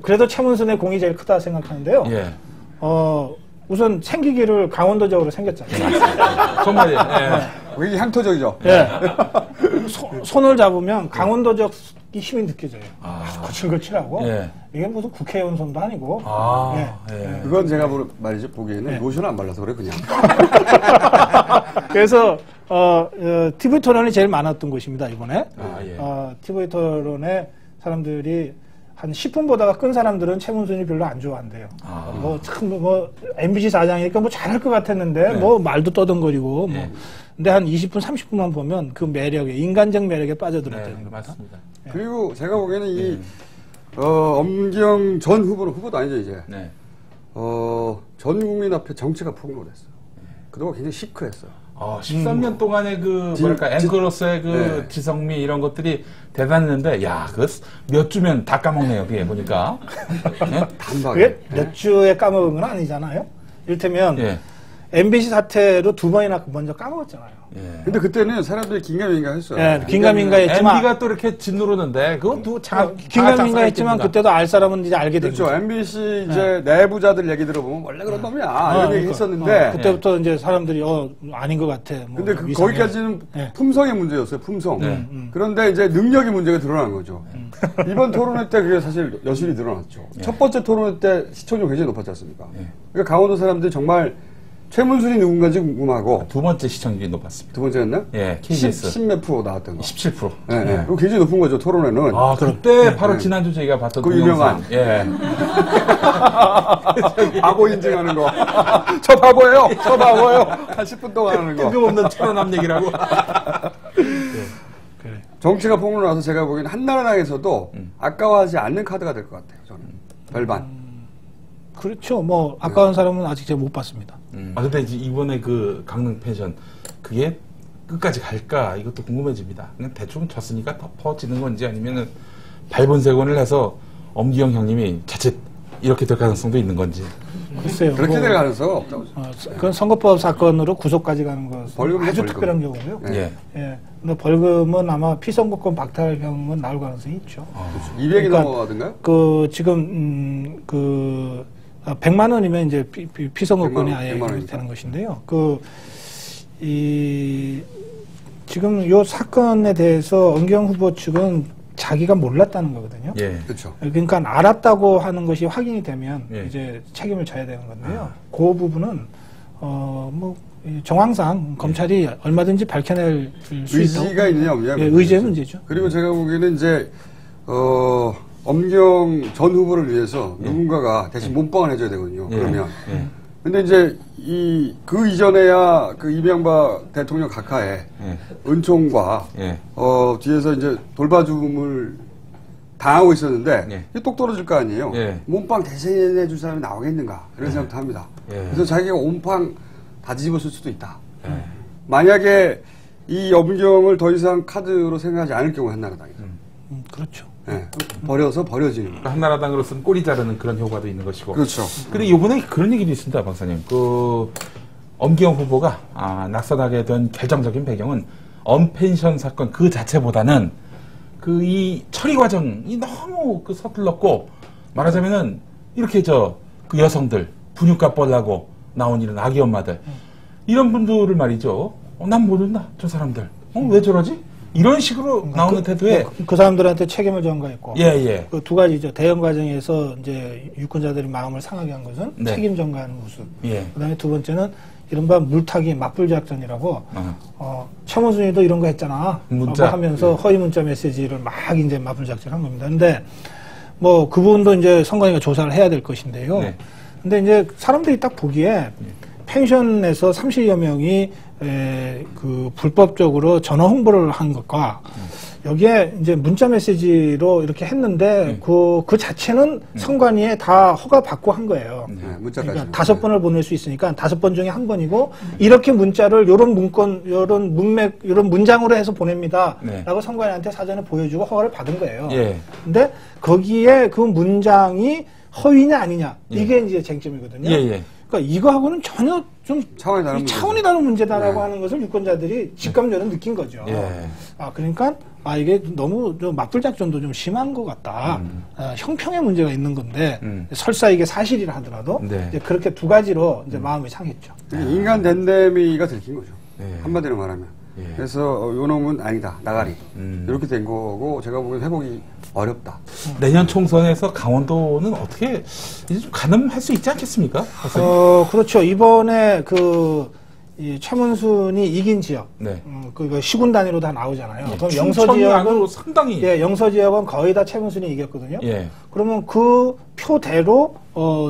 그래도 최문순의 공이 제일 크다 생각하는데요. 예. 우선 생기기를 강원도적으로 생겼잖아요. 정말이에요. 예. 굉장히 향토적이죠. 예. 손을 잡으면 강원도적 힘이 느껴져요. 거칠거칠하고. 예. 이게 무슨 국회의원 손도 아니고. 예. 그건 제가 말이죠. 보기에는 로션을 안 발라서 그래 그냥. 그래서 TV 토론이 제일 많았던 곳입니다 이번에. 예. TV 토론에 사람들이 한 10분 보다가 끈 사람들은 최문순이 별로 안 좋아한대요. 뭐 MBC 사장이니까 뭐 잘할 것 같았는데 네. 뭐 말도 떠듬거리고 네. 뭐. 근데 한 20분 30분만 보면 그 매력에 인간적 매력에 빠져들었다는 네, 겁니다. 맞습니다. 그리고 제가 보기에는 엄기영 전 후보도 아니죠 이제. 네. 전 국민 앞에 정치가 폭로됐어요. 그동안 굉장히 시크했어요. 13년 동안의 앵커로서의 네. 지성미 이런 것들이 대단했는데, 몇 주면 다 까먹네요, 그게 보니까. 네? 단박에. 그게 몇 주에 까먹은 건 아니잖아요. 이를테면 예. MBC 사태로 2번이나 먼저 까먹었잖아요. 예. 근데 그때는 사람들이 긴가민가했어요. 예, 긴가민가했지만 MB가 또 이렇게 짓누르는데, 그것도 긴가민가했지만 그때도 알 사람은 이제 알게 된 그렇죠. 거죠. MBC 이제 내부자들 얘기 들어보면 원래 그런 놈이야 이런 얘기 했었는데. 그때부터 이제 사람들이 아닌 것 같아. 뭐 근데 이상해. 거기까지는 네. 품성의 문제였어요. 품성. 네. 그런데 이제 능력의 문제가 드러난 거죠. 이번 토론회 때 그게 사실 여실히 드러났죠. 첫 번째 토론회 때 시청률 굉장히 높았지 않습니까? 그러니까 강원도 사람들이 정말 최문순이 누군가인지 궁금하고. 두 번째 시청률이 높았습니다. 두 번째였나? 예, KBS. 10몇 프로 나왔던 거. 17%. 네, 네. 그거 굉장히 높은 거죠, 토론회는. 그때 바로 지난주 저희가 봤던 그 동영상. 유명한. 예. 바보 인증하는 거. 저 바보예요. 저 바보예요. 한 10분 동안 하는 거. 뜬금없는 천원함 얘기라고. 정치가 폭로 나서 제가 보기에는 한나라당에서도 아까워하지 않는 카드가 될 것 같아요, 저는. 별반. 그렇죠. 뭐 아까운 사람은 아직 제가 못 봤습니다. 근데 이제 이번에 강릉 펜션, 그게 끝까지 갈까? 이것도 궁금해집니다. 그냥 대충 쳤으니까 덮어지는 건지 아니면은 발본색원을 해서 엄기영 형님이 자칫 이렇게 될 가능성도 있는 건지. 글쎄요. 그렇게 될 가능성은 없다고. 그건 선거법 사건으로 구속까지 가는 것은 벌금이죠, 아주 벌금. 특별한 경우고요. 예. 예. 근데 벌금은 아마 피선거권 박탈형은 나올 가능성이 있죠. 200이 그러니까 넘어가던가요? 지금 100만 원이면 이제 피선거권이 100만 원, 아예 100만 원이니까. 되는 것인데요. 지금 요 사건에 대해서 엄기영 후보 측은 자기가 몰랐다는 거거든요. 예. 그렇죠. 그러니까 알았다고 하는 것이 확인이 되면 예. 이제 책임을 져야 되는 건데요. 그 부분은 이 정황상 검찰이 얼마든지 밝혀낼 수 있다고. 의지가 있느냐 없느냐. 예, 의지의 문제죠. 그리고 제가 보기에는 이제 엄경 전 후보를 위해서 누군가가 대신 몸빵을 해줘야 되거든요. 예. 그러면. 예. 근데 이제 그 이전에야 그 이명박 대통령 각하에 예. 은총과 예. 뒤에서 이제 돌봐줌을 당하고 있었는데 예. 이게 똑 떨어질 거 아니에요. 예. 몸빵 대신해 줄 사람이 나오겠는가 이런 생각도 합니다. 예. 그래서 자기가 몸빵 다 뒤집었을 수도 있다. 만약에 이 엄경을 더 이상 카드로 생각하지 않을 경우 한나라당에서 그렇죠. 예, 버려지는 거예요. 한나라당으로서는 꼬리 자르는 그런 효과도 있는 것이고. 그렇죠. 근데 이번에 그런 얘기도 있습니다, 박사님. 엄기영 후보가 낙선하게 된 결정적인 배경은 언펜션 사건 그 자체보다는 그 이 처리 과정이 너무 그 서툴렀고 말하자면은 이렇게 그 여성들 분유값 벌라고 나온 이런 아기 엄마들 이런 분들을 말이죠. 난 모른다 저 사람들. 왜 저러지? 이런 식으로 나오는 태도에 그 사람들한테 책임을 전가했고 예. 그 두 가지죠. 대응 과정에서 이제 유권자들이 마음을 상하게 한 것은 네. 책임 전가하는 모습. 예. 그다음에 두 번째는 이른바 물타기 맞불 작전이라고 최문순이도 이런 거 했잖아. 문자. 라고 하면서 허위 문자 메시지를 막 이제 맞불 작전한 겁니다. 근데 뭐 그 부분도 이제 선관위가 조사를 해야 될 것인데요. 네. 근데 이제 사람들이 딱 보기에 펜션에서 30여 명이 그 불법적으로 전화 홍보를 한 것과 여기에 이제 문자 메시지로 이렇게 했는데 그 자체는 선관위에 다 허가 받고 한 거예요. 문자까지. 그러니까 5번을 보낼 수 있으니까 5번 중에 한 번이고 이렇게 문자를 요런 문건, 요런 문맥, 요런 문장으로 해서 보냅니다. 네. 라고 선관위한테 사전에 보여주고 허가를 받은 거예요. 예. 근데 거기에 그 문장이 허위냐 아니냐 이게 이제 쟁점이거든요. 예. 그러니까 이거하고는 전혀 좀 차원이 다른 다른 문제다라고 네. 하는 것을 유권자들이 직감적으로 느낀 거죠. 예. 그러니까 이게 너무 좀 맞불 작전도 좀 심한 것 같다. 형평의 문제가 있는 건데 설사 이게 사실이라 하더라도 네. 이제 그렇게 두 가지로 이제 마음이 상했죠. 인간 댄데미가 들킨 거죠. 네. 한마디로 말하면. 예. 그래서 요 놈은 아니다. 나가리. 이렇게 된 거고 제가 보기엔 회복이 어렵다. 내년 총선에서 강원도는 어떻게 이제 좀 가늠할 수 있지 않겠습니까? 그렇죠. 이번에 이 최문순이 이긴 지역, 네. 그 시군 단위로 다 나오잖아요. 그럼 영서 충청이 지역은 안으로 상당히 영서 지역은 거의 다 최문순이 이겼거든요. 예. 그러면 그 표대로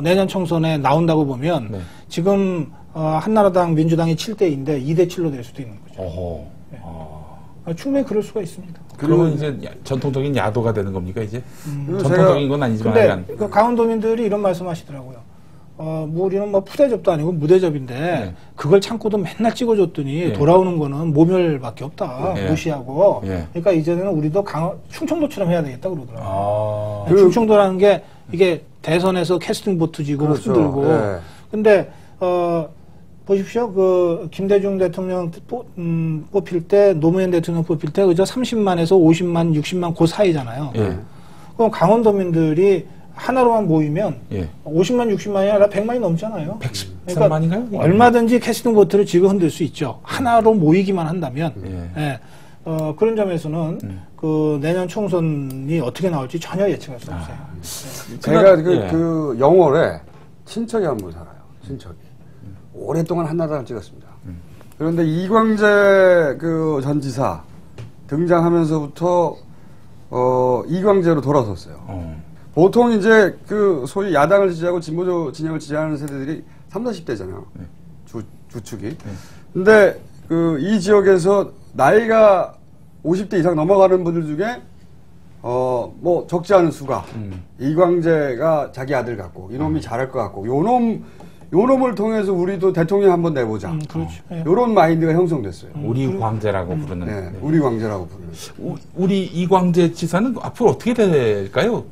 내년 총선에 나온다고 보면 네. 지금 한나라당, 민주당이 7대2인데 2대7로 될 수도 있는 거죠. 어허. 충분히 그럴 수가 있습니다. 그러면 이제 전통적인 야도가 되는 겁니까 이제? 그리고 전통적인 건 아니지만 근데 약간. 그 강원도민들이 이런 말씀하시더라고요. 우리는 뭐 푸대접도 아니고 무대접인데 네. 그걸 참고도 맨날 찍어줬더니 예. 돌아오는 거는 모멸밖에 없다. 예. 무시하고. 예. 그러니까 이제는 우리도 충청도처럼 해야 되겠다 그러더라고요. 충청도라는 게 이게 대선에서 캐스팅 보트 지고 그렇죠. 흔들고. 예. 근데 보십시오. 그 김대중 대통령 뽑힐 때 노무현 대통령 뽑힐 때 그저 30만에서 50만, 60만 그 사이잖아요. 예. 그럼 강원도민들이 하나로만 모이면 예. 50만, 60만이 아니라 100만이 넘잖아요. 113만인가요? 얼마든지 캐스팅 보트를 지고 흔들 수 있죠. 하나로 모이기만 한다면. 예. 예. 그런 점에서는 그 내년 총선이 어떻게 나올지 전혀 예측할 수 없어요. 제가 예. 그 영월에 친척이 한 분 살아요. 친척이. 오랫동안 한나라당을 찍었습니다. 그런데 이광재 그 전 지사 등장하면서부터 이광재로 돌아섰어요. 보통 이제 그 소위 야당을 지지하고 진보 진영을 지지하는 세대들이 30, 40대잖아요. 주축이. 근데 그 이 지역에서 나이가 50대 이상 넘어가는 분들 중에 뭐 적지 않은 수가 이광재가 자기 아들 같고 이놈이 잘할 것 같고 요놈을 통해서 우리도 대통령 한번 내보자. 그렇죠. 예. 요런 마인드가 형성됐어요. 우리 광재라고 부르는. 네, 우리 광재라고 부르는. 우리 이광재 지사는 앞으로 어떻게 될까요?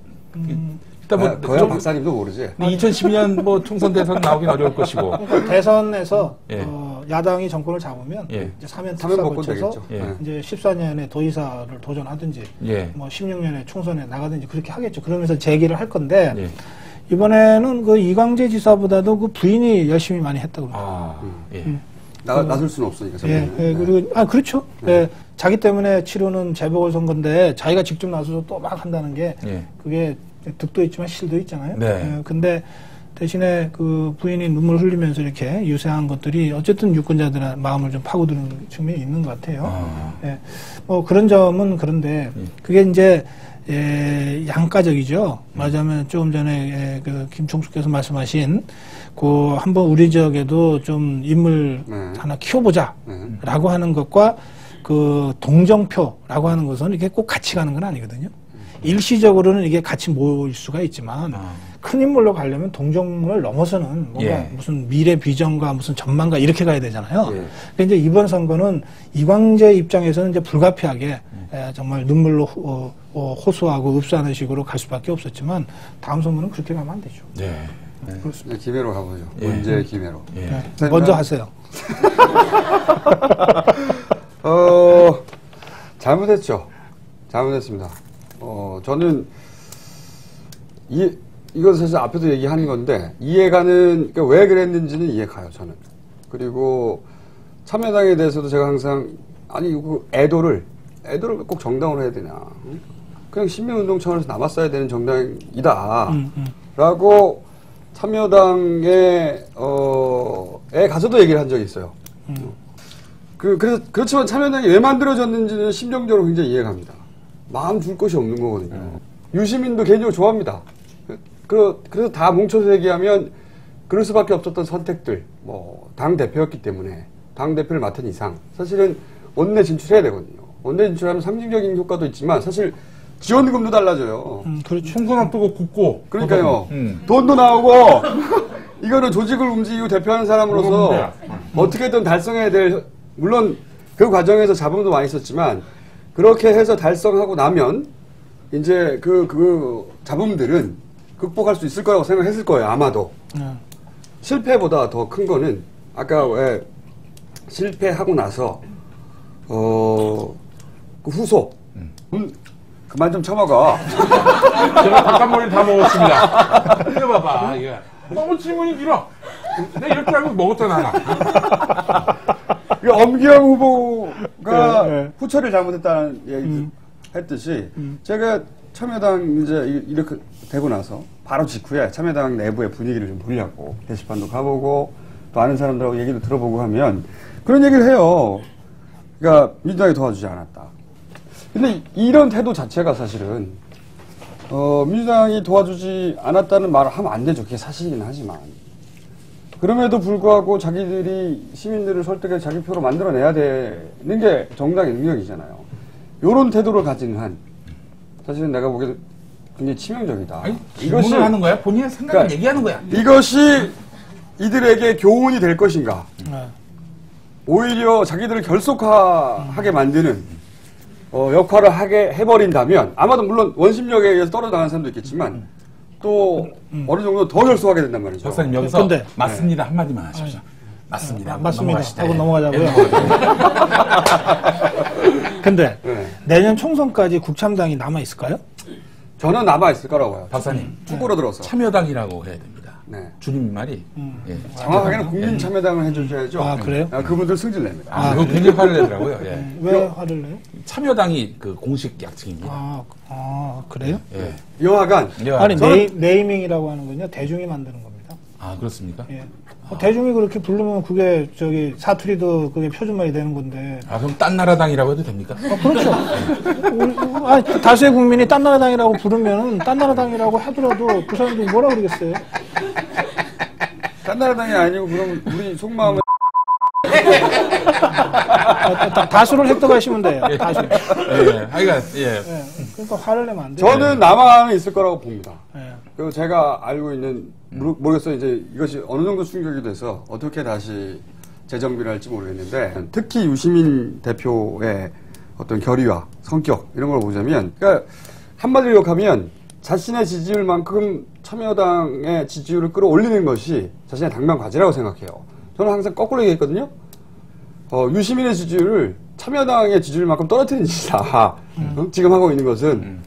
일단 뭐 거야 박사님도 모르지. 2012년 뭐 총선 대선 나오긴 어려울 것이고. 그러니까 대선에서 예. 야당이 정권을 잡으면 예. 이제 사면 사면 특사 복권 거쳐서 되겠죠. 예. 이제 14년에 도의사를 도전하든지 예. 뭐 16년에 총선에 나가든지 그렇게 하겠죠. 그러면서 재기를 할 건데 예. 이번에는 그 이광재 지사보다도 그 부인이 열심히 많이 했다고 그럽니다. 예. 나설 수는 없으니까. 예, 정말. 그리고 그렇죠. 예, 자기 때문에 치르는 재보궐선거인데 자기가 직접 나서서 또 막 한다는 게 예. 그게 득도 있지만 실도 있잖아요. 네. 예, 근데 대신에 그 부인이 눈물 흘리면서 이렇게 유세한 것들이 어쨌든 유권자들의 마음을 좀 파고드는 측면이 있는 것 같아요. 예, 뭐 그런 점은 그런데 그게 이제 양가적이죠. 말하자면 조금 전에 그 김총수께서 말씀하신 그 한번 우리 지역에도 좀 인물 하나 키워보자라고 하는 것과 그 동정표라고 하는 것은 이게 꼭 같이 가는 건 아니거든요. 일시적으로는 이게 같이 모일 수가 있지만 큰 인물로 가려면 동정을 넘어서는 뭔가 무슨 미래 비전과 무슨 전망과 이렇게 가야 되잖아요. 근데 이제 이번 선거는 이광재 입장에서는 이제 불가피하게 정말 눈물로 호소하고 읍소하는 식으로 갈 수밖에 없었지만 다음 선거는 그렇게 가면 안 되죠. 네. 그렇습니다. 기회로 가보죠. 문제 기회로. 먼저 하세요. 잘못했죠. 잘못했습니다. 저는 이건 사실 앞에도 얘기하는 건데 이해가는 그러니까 왜 그랬는지는 이해가요. 저는. 그리고 참여당에 대해서도 제가 항상 아니 그 애도를 꼭 정당으로 해야 되냐. 그냥 신민운동 차원에서 남았어야 되는 정당이다. 라고 참여당에 가서도 얘기를 한 적이 있어요. 그렇지만 참여당이 왜 만들어졌는지는 심정적으로 굉장히 이해갑니다. 마음 줄 곳이 없는 거거든요. 유시민도 개인적으로 좋아합니다. 그래서 다 뭉쳐서 얘기하면 그럴 수밖에 없었던 선택들, 당 대표였기 때문에 당 대표를 맡은 이상 사실은 원내 진출해야 되거든요. 원내 진출하면 상징적인 효과도 있지만 사실 지원금도 달라져요. 그렇죠. 총선 앞두고 굳고. 그러니까요. 돈도 나오고 이거는 조직을 움직이고 대표하는 사람으로서 어떻게든 달성해야 될 물론 그 과정에서 잡음도 많이 있었지만 그렇게 해서 달성하고 나면 이제 그 잡음들은 극복할 수 있을 거라고 생각했을 거예요. 아마도. 실패보다 더 큰 거는 아까 왜 실패하고 나서 그 후속 그만 좀 쳐먹어. 제가 닭간머리 다 먹었습니다. 이거 봐봐. 이거. 너무 질문이 길어. 내가 이럴 줄 알고 먹었잖아. 엄기영 후보가 후처를 잘못했다는 얘기 했듯이 제가 참여당 이제 이렇게 되고 나서 바로 직후에 참여당 내부의 분위기를 좀 보려고 게시판도 가보고 또 아는 사람들하고 얘기도 들어보고 하면 그런 얘기를 해요. 그러니까 민주당이 도와주지 않았다. 근데 이런 태도 자체가 사실은 민주당이 도와주지 않았다는 말을 하면 안 되죠. 그게 사실이긴 하지만 그럼에도 불구하고 자기들이 시민들을 설득해 자기 표로 만들어내야 되는 게 정당의 능력이잖아요. 이런 태도를 가진 한 사실은 내가 보기에도 굉장히 치명적이다. 아니, 이것을 하는 거야? 본인의 생각을 그러니까 얘기하는 거야. 이것이 이들에게 교훈이 될 것인가? 오히려 자기들을 결속하게 만드는 역할을 하게 해버린다면 아마도 물론 원심력에 의해서 떨어져나가는 사람도 있겠지만 또 어느 정도 더 결속하게 된단 말이죠. 박사님 여기서 근데, 맞습니다 한마디만 하십시오. 맞습니다. 맞습니다. 하고 예. 넘어가자고요. 예, 근데 네. 내년 총선까지 국참당이 남아 있을까요? 저는 남아있을 거라고 봐요. 박사님 축구로 들어서. 참여당이라고 해야 됩니다. 네. 주님 말이. 예. 정확하게는 국민참여당을 해주셔야죠. 아, 그래요? 그분들 승질냅니다. 그거 굉장히 화를 내더라고요. 예. 왜 화를 내요? 참여당이 그 공식 약칭입니다. 그래요? 예. 여하간 아니 저는- 네이밍이라고 하는 건요 대중이 만드는 겁니다. 아 그렇습니까? 예. 대중이 그렇게 부르면 그게 사투리도 그게 표준말이 되는 건데. 아 그럼 딴 나라당이라고 해도 됩니까? 그렇죠. 다수의 국민이 딴 나라당이라고 부르면 딴 나라당이라고 하더라도 그 사람들이 뭐라 그러겠어요? 딴나라당이 아니고 그럼 우리 속마음은 다수를 획득하시면 돼요. 다수. 예. 하여간 예. 그러니까 화를 내면 안 돼요. 저는 남아는 있을 거라고 봅니다. 예. 그리고 제가 알고 있는 모르겠어요. 이제 이것이 어느 정도 충격이 돼서 어떻게 다시 재정비를 할지 모르겠는데 특히 유시민 대표의 어떤 결의와 성격 이런 걸 보자면 그러니까 한마디로 욕하면 자신의 지지율만큼 참여당의 지지율을 끌어올리는 것이 자신의 당면 과제라고 생각해요. 저는 항상 거꾸로 얘기했거든요. 유시민의 지지율을 참여당의 지지율만큼 떨어뜨리는 짓이다. 지금 하고 있는 것은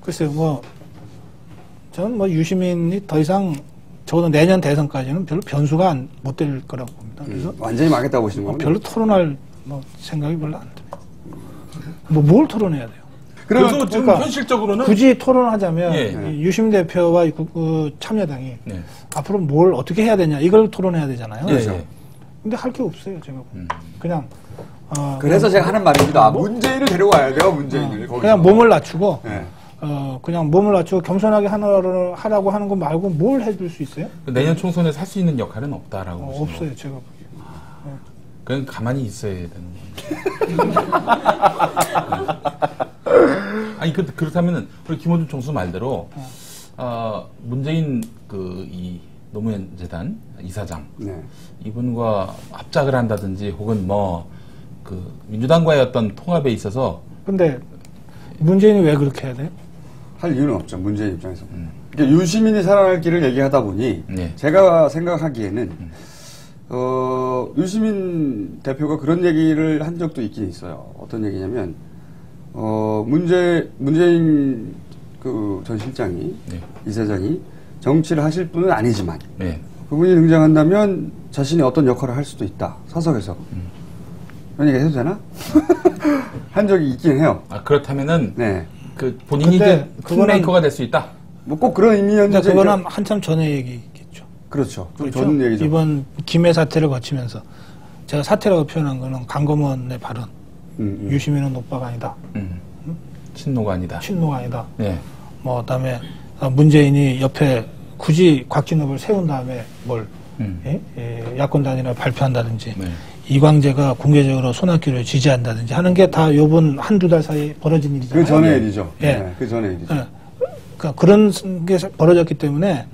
글쎄요, 저는 유시민이 더 이상 적어도 내년 대선까지는 별로 변수가 못 될 거라고 봅니다. 그래서 완전히 망했다고 보시는 거군요. 별로 토론할 생각이 별로 안 듭니다. 뭘 토론해야 돼요? 그래서 지금 그러니까 현실적으로는 굳이 토론하자면 예. 이 유시민 대표와 참여당이 네. 앞으로 뭘 어떻게 해야 되냐 이걸 토론해야 되잖아요. 예, 예. 근데 할 게 없어요. 제가 그냥 그래서 제가 하는 말입니다. 문재인을 데려와야 돼요. 문재인을. 거기서. 그냥 몸을 낮추고 네. 그냥 몸을 낮추고 겸손하게 하라고 하는 거 말고 뭘 해줄 수 있어요? 내년 총선에서 할 수 있는 역할은 없다라고 보시는 없어요. 거예요. 제가 보기에. 그냥 가만히 있어야 되는 거예요. 아니 그렇다면은 우리 김호준 총수 말대로 문재인 이 노무현 재단 이사장 네. 이분과 합작을 한다든지 혹은 민주당과의 어떤 통합에 있어서 근데 문재인이 왜 그렇게 해야 돼요? 할 이유는 없죠. 문재인 입장에서. 그러니까 유시민이 살아날 길을 얘기하다 보니 네. 제가 생각하기에는 유시민 대표가 그런 얘기를 한 적도 있긴 있어요. 어떤 얘기냐면, 문재인 그 전 실장이, 네. 이사장이 정치를 하실 분은 아니지만, 네. 그분이 등장한다면 자신이 어떤 역할을 할 수도 있다. 사석에서. 그런 얘기 해도 되나? 한 적이 있긴 해요. 아, 그렇다면은, 네. 그 본인이 근데 이제 킹메이커가 될 수 있다? 뭐 꼭 그런 의미였는데. 근데 그거는 한참 전의 얘기겠죠. 그렇죠. 좀 그렇죠? 전 얘기죠. 이번 김해 사태를 거치면서 제가 사태라고 표현한 거는 강검원의 발언. 유시민은 오빠가 아니다. 친노가 아니다. 친노가 아니다. 네. 뭐 그다음에 문재인이 옆에 굳이 곽진업을 세운 다음에 뭘 야권 단일화 발표한다든지 네. 이광재가 공개적으로 손학규를 지지한다든지 하는 게 다 요번 한두 달 사이에 벌어진 일이잖아요. 그 전의 일이죠. 예. 네, 그 전의 일이죠. 예. 그러니까 그런 게 벌어졌기 때문에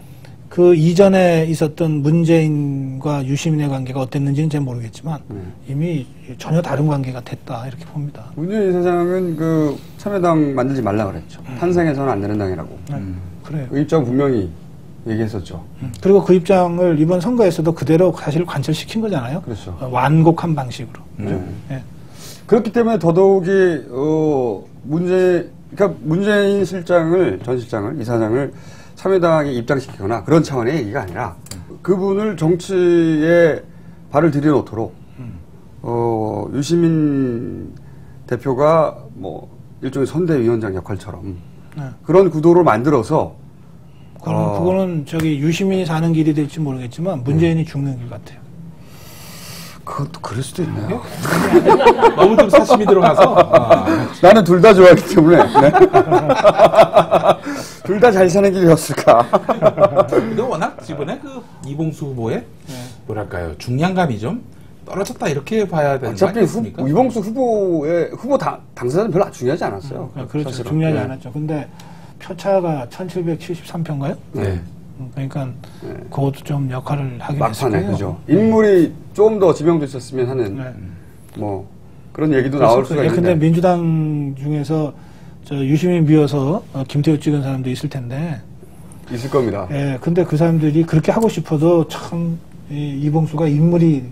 그 이전에 있었던 문재인과 유시민의 관계가 어땠는지는 잘 모르겠지만 이미 전혀 다른 관계가 됐다 이렇게 봅니다. 문재인 이사장은 그 참여당 만들지 말라 그랬죠. 탄생해서는 안 되는 당이라고. 그래요. 그 입장 분명히 얘기했었죠. 그리고 그 입장을 이번 선거에서도 그대로 사실 관철시킨 거잖아요. 그렇죠. 완곡한 방식으로. 예. 그렇기 때문에 더더욱이 그러니까 문재인 실장을 전 실장을 이사장을 참여당에 입당시키거나 그런 차원의 얘기가 아니라 그분을 정치에 발을 들여놓도록 유시민 대표가 뭐 일종의 선대위원장 역할처럼 그런 구도를 만들어서 그거는 저기 유시민이 사는 길이 될지 모르겠지만 문재인이 죽는 길 같아요. 그것도 그럴 수도 있네요. 너무 좀 사심이 들어가서. 나는 둘 다 좋아하기 때문에. 네. 둘 다 잘 사는 길이었을까. 근데 워낙 이번에 그 이봉수 후보의 뭐랄까요 중량감이 좀 떨어졌다 이렇게 봐야 되는 거 어차피 아니겠습니까? 이봉수 후보 당사자는 별로 중요하지 않았어요. 그렇죠. 사실은. 중요하지 네. 않았죠. 근데 표차가 1773표인가요? 네. 그러니까 그것도 좀 역할을 하긴 막판에 했을 그죠. 거예요. 인물이 좀 더 지명도 있었으면 하는 뭐 그런 얘기도 나올 수가 있는데. 근데 민주당 중에서 저 유시민 미워서 김태우 찍은 사람도 있을 텐데. 있을 겁니다. 예, 근데 그 사람들이 그렇게 하고 싶어도 참 이봉수가 인물이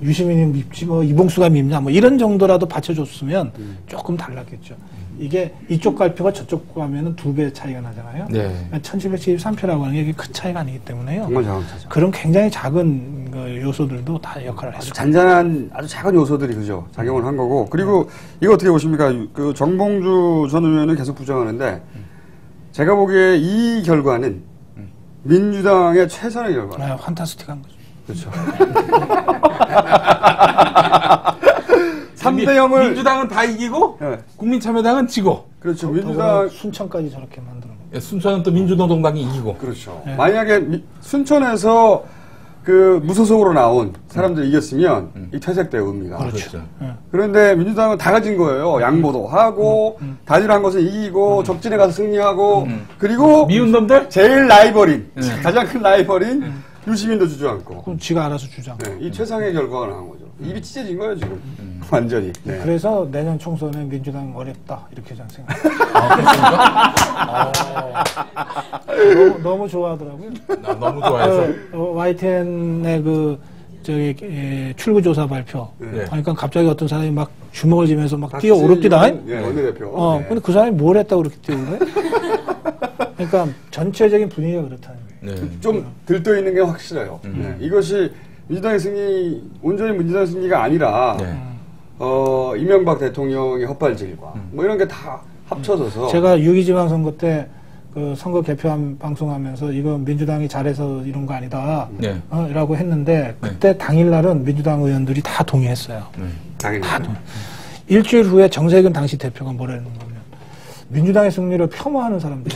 유시민이 밉지 뭐 이봉수가 밉냐 뭐 이런 정도라도 받쳐줬으면 조금 달랐겠죠. 이게 이쪽 갈표가 저쪽 가면은 2배 차이가 나잖아요. 네. 1773표라고 하는 게 큰 차이가 아니기 때문에요. 정말 작은 차죠. 그런 굉장히 작은 그 요소들도 다 역할을 아주 했어요. 잔잔한 아주 작은 요소들이 그죠 작용을 한 거고. 그리고 이거 어떻게 보십니까? 그 정봉주 전 의원은 계속 부정하는데 제가 보기에 이 결과는 민주당의 최선의 결과예요. 판타스틱한 거죠. 그렇죠. 3대 0을 민주당은 다 이기고 네. 국민참여당은 지고 그렇죠. 민주당 민주당 순천까지 저렇게 만들어 놓은 예, 순천은 또 민주노동당이 이기고 그렇죠. 네. 만약에 순천에서 그 무소속으로 나온 사람들이 이겼으면 이 퇴색돼요, 의미가. 그렇죠. 그런데 민주당은 다 가진 거예요. 양보도 하고 단일한 것은 이기고 적진에 가서 승리하고 그리고 미운 놈들 제일 라이벌인 가장 큰 라이벌인 유시민도 주저앉고 그건 지가 알아서 주장. 네, 이 최상의 결과가 나온 거죠. 입이 찢어진 거예요 지금 완전히. 네. 그래서 내년 총선에 민주당 어렵다 이렇게 저는 생각해요. 너무 좋아하더라고요. 너무 좋아해서 YTN의 그 저기 출구조사 발표. 네. 그러니까 갑자기 어떤 사람이 막 주먹을 쥐면서 막 뛰어오릅디다. 예, 원내대표. 네. 근데 그 사람이 뭘 했다고 그렇게 뛰어오래? 그러니까 전체적인 분위기가 그렇다는 거예요. 네. 좀 들떠 있는 게 확실해요. 네. 이것이 민주당의 승리, 온전히 민주당의 승리가 아니라, 네. 이명박 대통령의 헛발질과, 뭐 이런 게 다 합쳐져서. 제가 6.2 지방선거 때 그 선거 개표 방송하면서 이거 민주당이 잘해서 이런 거 아니다. 네. 라고 했는데, 그때 당일날은 민주당 의원들이 다 동의했어요. 당연히. 일주일 후에 정세균 당시 대표가 뭐라는 거면, 민주당의 승리를 폄하하는 사람들.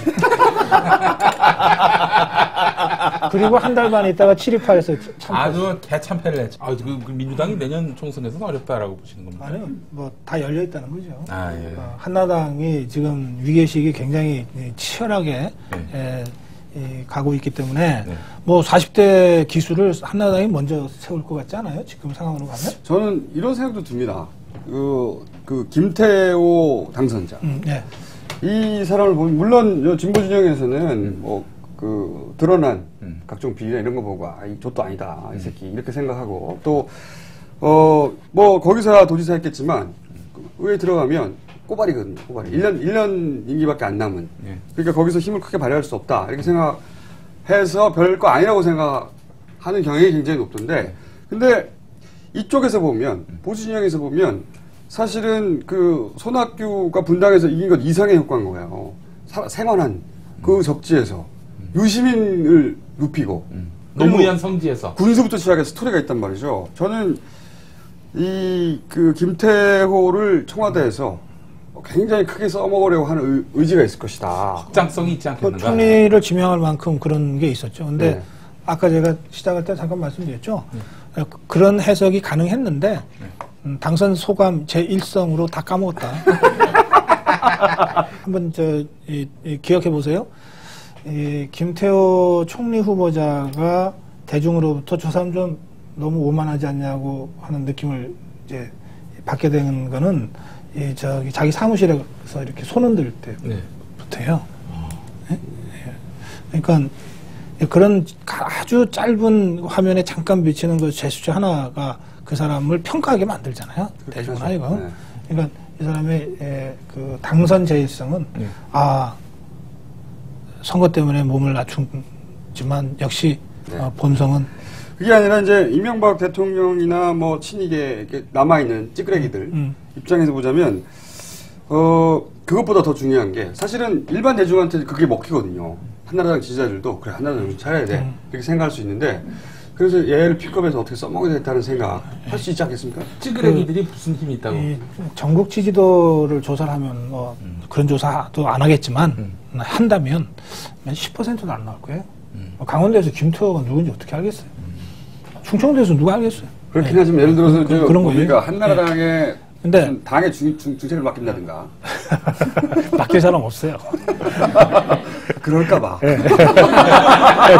그리고 한 달 반 있다가 728에서 아주 개참패를 했죠. 그 민주당이 내년 총선에서는 어렵다라고 보시는 겁니다. 아니요, 뭐 다 열려 있다는 거죠. 예. 한나당이 지금 위기의식이 굉장히 치열하게 가고 있기 때문에 뭐 40대 기수를 한나당이 먼저 세울 것 같지 않아요? 지금 상황으로 가면? 저는 이런 생각도 듭니다. 그 김태호 당선자. 네. 이 사람을 보면, 물론 진보 진영에서는 뭐 드러난 각종 비리나 이런 거 보고, 이것도 아니다. 이 새끼. 이렇게 생각하고, 또, 뭐, 거기서 도지사 했겠지만, 의회에 들어가면 꼬발이거든요, 꼬발이. 1년 임기밖에 안 남은. 그러니까 거기서 힘을 크게 발휘할 수 없다. 이렇게 생각해서 별거 아니라고 생각하는 경향이 굉장히 높던데, 근데 이쪽에서 보면, 보수 진영에서 보면, 사실은 그 손학규가 분당에서 이긴 것 이상의 효과인 거예요. 생활한 그 적지에서 유시민을 눕히고 노무현 성지에서 군수부터 시작해서 스토리가 있단 말이죠. 저는 그 김태호를 청와대에서 굉장히 크게 써먹으려고 하는 의지가 있을 것이다. 확장성이 있지 않겠는가? 총리를 지명할 만큼 그런 게 있었죠. 근데 아까 제가 시작할 때 잠깐 말씀드렸죠. 그런 해석이 가능했는데 당선 소감 제 일성으로 다 까먹었다. 한번 기억해 보세요. 김태호 총리 후보자가 대중으로부터 저 사람 좀 너무 오만하지 않냐고 하는 느낌을 이제 받게 되는 거는 자기 사무실에서 이렇게 손 흔들 때부터요. 네? 그러니까 그런 아주 짧은 화면에 잠깐 비치는 그 제스처 하나가 그 사람을 평가하게 만들잖아요. 대중은 아니고. 그러니까 이 사람의 그 당선 제일성은 선거 때문에 몸을 낮추지만 역시 본성은 그게 아니라 이제 이명박 대통령이나 뭐 친이계 남아있는 찌끄레기들 입장에서 보자면 그것보다 더 중요한 게 사실은 일반 대중한테 그게 먹히거든요. 한나라당 지지자들도 그래 한나라당 좀 차려야 돼 이렇게 생각할 수 있는데 그래서 얘를 픽업해서 어떻게 써먹어야겠다는 생각 할 수 있지 않겠습니까? 찌끄레기들이 무슨 힘이 있다고? 전국 지지도를 조사를 하면 뭐 그런 조사도 안 하겠지만 한다면 10%도 안 나올 거예요. 강원도에서 김태호가 누군지 어떻게 알겠어요? 충청도에서 누가 알겠어요? 그렇긴 하지만 예를 들어서 그런 거예요. 그러니까 한나라당에 근데 당의 중책을 맡긴다든가 맡길 사람 없어요. 그럴까봐.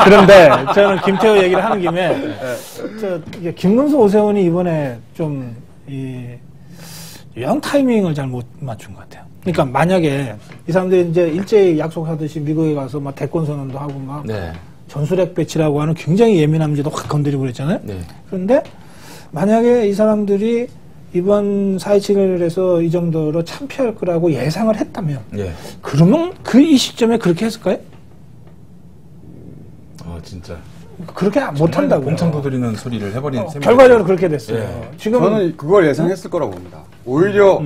그런데 저는 김태호 얘기를 하는 김에 김문수 오세훈이 이번에 좀 영 타이밍을 잘 못 맞춘 것 같아요. 그러니까 만약에 이 사람들이 이제 일제히 약속하듯이 미국에 가서 막 대권 선언도 하고 막 전술핵 배치라고 하는 굉장히 예민한 문제도 확 건드리고 그랬잖아요. 그런데 만약에 이 사람들이 이번 4.27을 해서 이 정도로 참패할 거라고 예상을 했다면 그러면 이 시점에 그렇게 했을까요? 진짜 그렇게 못한다고 공창 도드리는 소리를 해버린 셈이죠. 결과적으로 그렇게 됐어요. 지금 저는 그걸 예상했을 거라고 봅니다. 오히려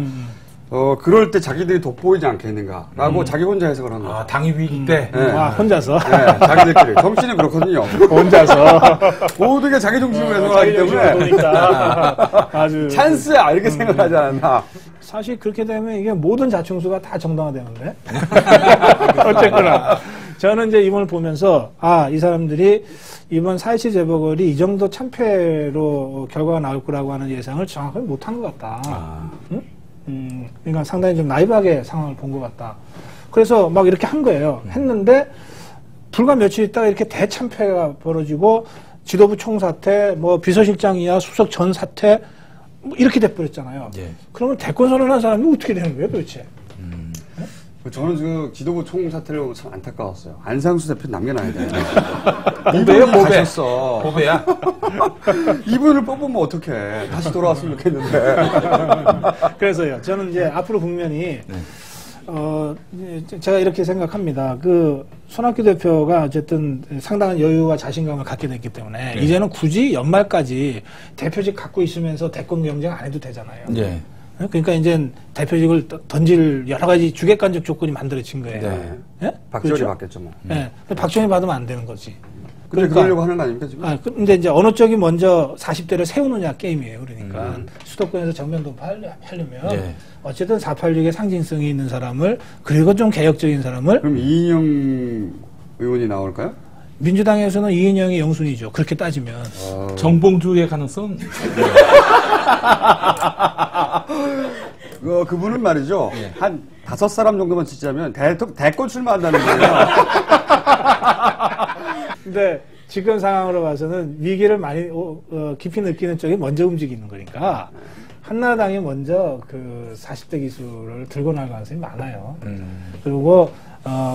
그럴 때 자기들이 돋보이지 않겠는가라고 자기 혼자 해석을 한 거예요. 당이 위기 때? 혼자서? 자기들끼리. 정신이 그렇거든요. 혼자서. 모든 게 자기 중심으로 해석을 하기 때문에. 아주. 찬스야, 이렇게 생각하지 않았나. 사실 그렇게 되면 이게 모든 자충수가 다 정당화되는데. 어쨌거나. 저는 이제 이번을 보면서, 이 사람들이 이번 4.27 재보궐이 이 정도 참패로 결과가 나올 거라고 하는 예상을 정확하게 못한 것 같다. 응? 그러니까 상당히 좀 나이브하게 상황을 본 것 같다. 그래서 막 이렇게 한 거예요. 했는데 불과 며칠 있다가 이렇게 대참패가 벌어지고 지도부 총사퇴, 뭐 비서실장 이하 수석 전 사퇴 뭐 이렇게 돼버렸잖아요. 그러면 대권 선언한 사람이 어떻게 되는 거예요, 도대체? 저는 그 지도부 총사퇴를 보고 참 안타까웠어요. 안상수 대표 남겨놔야 돼. 보배요, 보배. 가셨어. 보배야? 이분을 뽑으면 어떡해. 다시 돌아왔으면 좋겠는데. 그래서요. 저는 이제 앞으로 국면이 제가 이렇게 생각합니다. 그 손학규 대표가 어쨌든 상당한 여유와 자신감을 갖게 됐기 때문에 이제는 굳이 연말까지 대표직 갖고 있으면서 대권 경쟁 안 해도 되잖아요. 그러니까 이제 대표직을 던질 여러 가지 주객관적 조건이 만들어진 거예요. 박지원이 그렇죠? 받겠죠, 뭐. 박지원이 받으면 안 되는 거지. 근데 그러려고 하는 거 아닙니까, 지금? 근데 이제 어느 쪽이 먼저 40대를 세우느냐 게임이에요. 그러니까 수도권에서 정면도 하려면 어쨌든 486의 상징성이 있는 사람을 그리고 좀 개혁적인 사람을 그럼 이인영 의원이 나올까요? 민주당에서는 이인영이 영순이죠. 그렇게 따지면. 정봉주의 가능성? 그분은 말이죠. 한 5사람 정도만 지지하면 대권 출마한다는 거예요. 근데 지금 상황으로 봐서는 위기를 많이 깊이 느끼는 쪽이 먼저 움직이는 거니까 한나라당이 먼저 그 40대 기수를 들고 나갈 가능성이 많아요. 그리고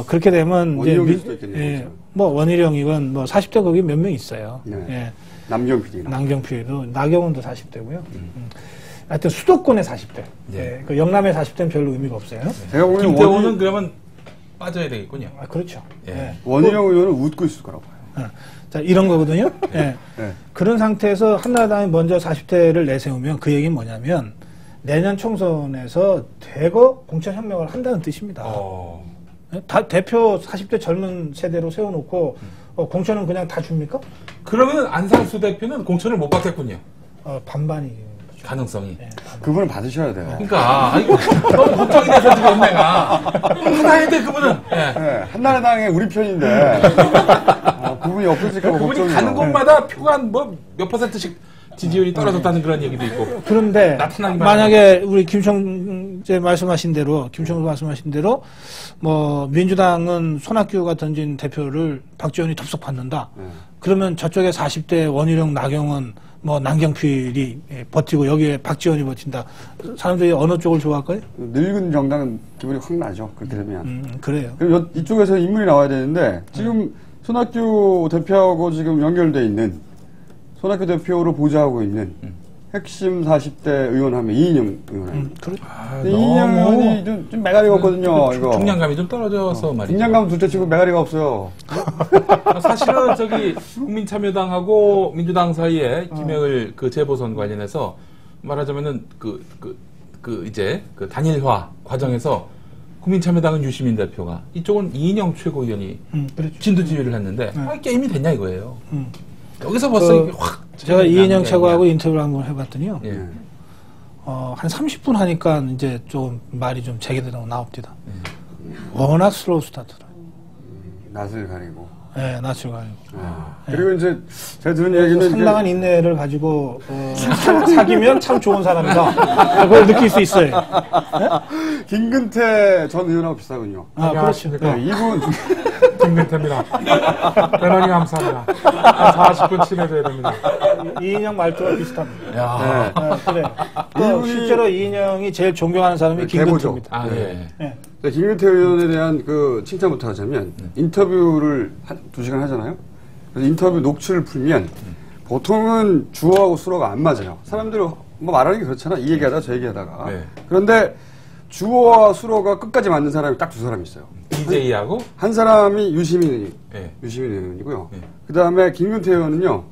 그렇게 되면 원희룡일 수도 있겠네요. 뭐 원희룡이건 뭐 40대 거기 몇 명 있어요. 네. 예. 남경필이나. 남경필도 나경원도 40대고요. 하여튼 수도권의 40대. 예. 그 영남의 40대는 별로 의미가 없어요. 제가 보기엔 김태호는 그러면 빠져야 되겠군요. 아, 그렇죠. 예. 예. 원희룡 의원은 웃고 있을 거라고 봐요. 자, 이런 거거든요. 예. 네. 그런 상태에서 한나라당이 먼저 40대를 내세우면 그 얘기는 뭐냐면 내년 총선에서 대거 공천혁명을 한다는 뜻입니다. 대표 40대 젊은 세대로 세워놓고 공천은 그냥 다 줍니까? 그러면 안상수 대표는 공천을 못 받겠군요. 반반이. 가능성이. 예, 그분은 받으셔야 돼요. 그러니까 아이고, 너무 걱정이 돼서 지금 내가 하나 해야 돼 그분은. 예. 네, 한나라당의 우리 편인데 그분이 없어질까 봐 그분이 걱정이에요. 가는 곳마다 표가 뭐 몇 %씩 지지율이 떨어졌다는 그런 얘기도 있고. 그런데 나타나기만 만약에 우리 김청재 말씀하신 대로 뭐 민주당은 손학규가 던진 대표를 박지원이 덥석 받는다. 그러면 저쪽에 40대 원희룡, 나경원, 뭐 남경필이 버티고 여기에 박지원이 버틴다. 사람들이 어느 쪽을 좋아할까요? 늙은 정당은 기분이 확 나죠. 그렇게 되면. 그래요. 그럼 이쪽에서 인물이 나와야 되는데 지금 손학규 대표하고 지금 연결돼 있는 손학규 대표로 보좌하고 있는 핵심 40대 의원 하면 이인영 의원 아닙니까? 그렇죠. 이인영 의원이 좀 매가리가 없거든요. 이거. 중량감이 좀 떨어져서 말이죠. 중량감 둘째 치고 매가리가 없어요. 사실은 저기 국민참여당하고 민주당 사이에 김영을 그 재보선 관련해서 말하자면은 이제 그 단일화 과정에서 국민참여당은 유시민 대표가 이쪽은 이인영 최고위원이 그렇죠. 진두지휘를 했는데 게임이 됐냐 이거예요. 여기서 벌써 이게 확 제가 이인영 최고하고 인터뷰를 한번 해봤더니요. 예. 한 30분 하니까 이제 좀 말이 좀 제게되고 나옵니다. 워낙 슬로우 스타트라. 낯을 가리고. 네, 낯을 가리고. 그리고 이제 제가 들은 얘기는 상당한 인내를 가지고 사귀면 참 좋은 사람이다. 그걸 느낄 수 있어요. 네? 김근태 전 의원하고 비슷하군요. 그렇죠. 네, 이분 김근태입니다. 대단히 감사합니다. 40분 친해져야 됩니다. 이인영 말투가 비슷합니다. 야. 그래. 실제로 이인영이 제일 존경하는 사람이 김근태입니다. 아, 예. 네. 김근태 의원에 대한 그 칭찬부터 하자면 인터뷰를 2시간 하잖아요. 그래서 인터뷰 녹취를 풀면 보통은 주어하고 수어가 안 맞아요. 사람들이 뭐 말하는 게 그렇잖아. 이 얘기하다가 저 얘기하다가. 네. 그런데 주어와 수어가 끝까지 맞는 사람이 딱 2사람이 있어요. DJ하고 한 사람이 유시민 네. 의원이고요. 네. 그 다음에 김근태 의원은요,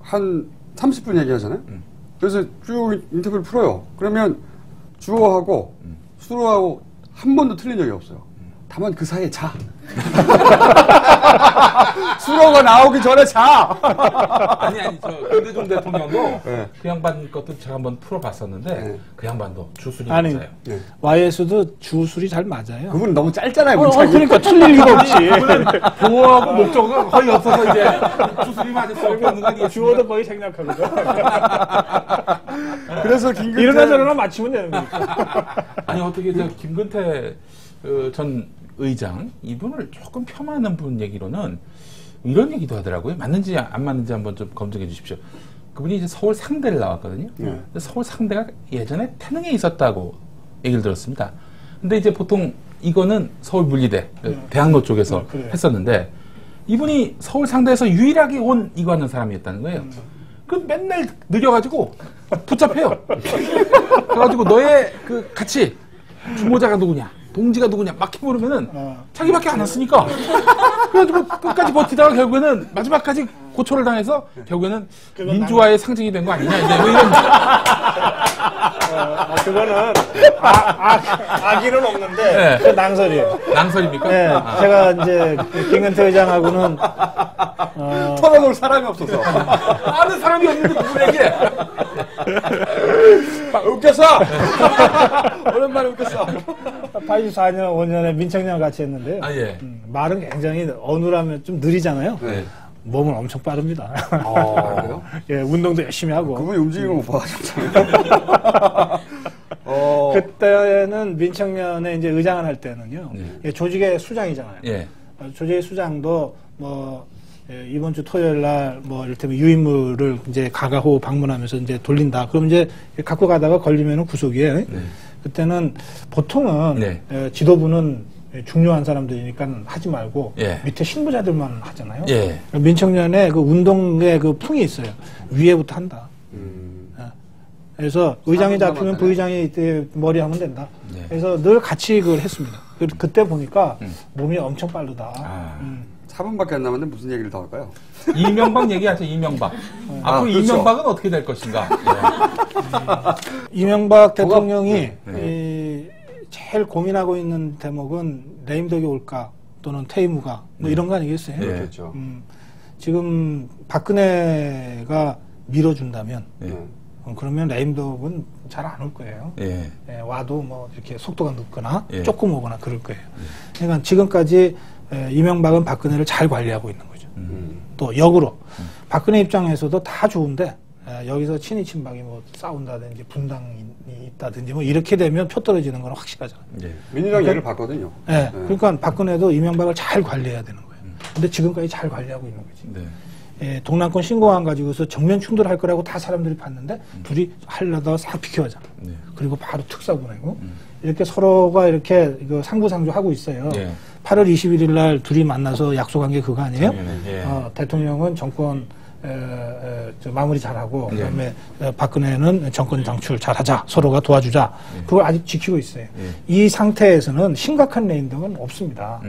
한 30분 얘기하잖아요. 그래서 쭉 인터뷰를 풀어요. 그러면 주어하고 수어하고 한 번도 틀린 적이 없어요. 다만 그 사이에 자. 수로가 나오기 전에 자. 아니 저 김대중 대통령도 네. 그 양반 것도 제가 한번 풀어봤었는데 네. 그 양반도 주술이 아니, 맞아요. 네. YS도 주술이 잘 맞아요. 그분 너무 짧잖아요. 문장이. 그러니까 틀릴 리가 없지. 그분은 보호하고 목적어가 거의 없어서 이제 주술이 맞을 수 없는 거 아니겠습니까? 주어도 거의 생략하거든. 그래서 김근태 이러나 저러나 맞추면 되는 거니까. 아니 어떻게 저 김근태 전 의장 이분을 조금 폄하하는 분 얘기로는 이런 얘기도 하더라고요. 맞는지 안 맞는지 한번 좀 검증해 주십시오. 그분이 이제 서울 상대를 나왔거든요. 근데 서울 상대가 예전에 태능에 있었다고 얘기를 들었습니다. 근데 이제 보통 이거는 서울 물리대 대학로 쪽에서 그래요. 했었는데 이분이 서울 상대에서 유일하게 온 이거 하는 사람이었다는 거예요. 그 맨날 느려가지고 붙잡혀요. 그래가지고 너의 그 같이 주모자가 누구냐, 동지가 누구냐 막 모르면은 자기밖에 안 왔으니까. 그래가지고 끝까지 버티다가 결국에는 마지막까지 고초를 당해서 결국에는 민주화의 상징이 된 거 아니냐 이제 뭐 이런. 그거는 악의는 없는데 네. 그 낭설이에요. 낭설입니까? 네, 제가 이제 김근태 의장하고는 털어놓을 사람이 없어서. 아는 사람이 없는데 누구에게? 웃겼어. 오랜만에 웃겼어. 84년 5년에 민청년 같이 했는데요. 아 예. 말은 굉장히 어눌하면 좀 느리잖아요. 네. 몸은 엄청 빠릅니다. 그래요? 예, 운동도 열심히 하고. 그분이 움직이는 거 못 봐가지고. 그때는 민청년에 이제 의장을 할 때는요. 네. 예, 조직의 수장이잖아요. 예. 조직의 수장도 뭐 이번 주 토요일 날 뭐 이를테면 유인물을 이제 가가호 방문하면서 이제 돌린다. 그럼 이제 갖고 가다가 걸리면은 구속이에요. 네. 그때는 보통은 네. 지도부는 중요한 사람들이니까 하지 말고 예. 밑에 신부자들만 하잖아요. 예. 민청년에 그 운동의 그 풍이 있어요. 위에부터 한다. 그래서 의장이 잡히면 부의장이 이때 머리 하면 된다. 네. 그래서 늘 같이 그걸 했습니다. 그때 보니까 몸이 엄청 빠르다. 4분밖에 안 남았는데 무슨 얘기를 더 할까요? 이명박 얘기하죠, 이명박. 앞으로 그렇죠. 이명박은 어떻게 될 것인가? 이명박 대통령이 네. 제일 고민하고 있는 대목은 레임덕이 올까 또는 퇴임후가 뭐 이런 거 아니겠어요? 네. 그렇죠. 지금 박근혜가 밀어준다면 네. 그러면 레임덕은 잘 안 올 거예요. 예. 와도 뭐 이렇게 속도가 늦거나 예. 조금 오거나 그럴 거예요. 그러니까 지금까지 이명박은 박근혜를 잘 관리하고 있는 거죠. 또 역으로 박근혜 입장에서도 다 좋은데 여기서 친이 친박이 뭐 싸운다든지 분당이 있다든지 뭐 이렇게 되면 표 떨어지는 건 확실하잖아요. 예. 민주당 얘기를 봤거든요. 네. 그러니까 박근혜도 이명박을 잘 관리해야 되는 거예요. 근데 지금까지 잘 관리하고 있는 거지. 네. 동남권 신공항 가지고서 정면 충돌할 거라고 다 사람들이 봤는데 둘이 하려다가 싹 비켜가잖아. 네. 그리고 바로 특사 보내고 이렇게 서로가 이렇게 이거 상부상조하고 있어요. 예. 8월 21일 날 둘이 만나서 약속한 게 그거 아니에요? 예. 대통령은 정권 마무리 잘하고 예. 그다음에 박근혜는 정권 장출 잘하자. 서로가 도와주자. 그걸 아직 지키고 있어요. 이 상태에서는 심각한 레임덕은 없습니다.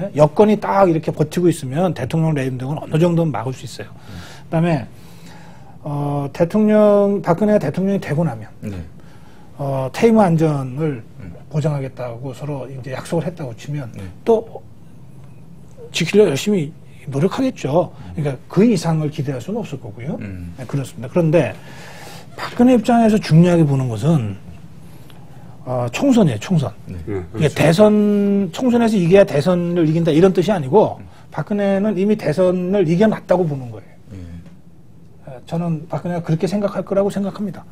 예? 여건이 딱 이렇게 버티고 있으면 대통령 레임덕은 어느 정도는 막을 수 있어요. 그다음에 박근혜가 대통령이 되고 나면 네. 퇴임 안전을 보장하겠다고 서로 이제 약속을 했다고 치면 또 지키려 열심히 노력하겠죠. 그러니까 그 이상을 기대할 수는 없을 거고요. 네, 그렇습니다. 그런데 박근혜 입장에서 중요하게 보는 것은 총선이에요. 총선. 이게 대선 총선에서 이겨야 대선을 이긴다 이런 뜻이 아니고 박근혜는 이미 대선을 이겨놨다고 보는 거예요. 저는 박근혜가 그렇게 생각할 거라고 생각합니다.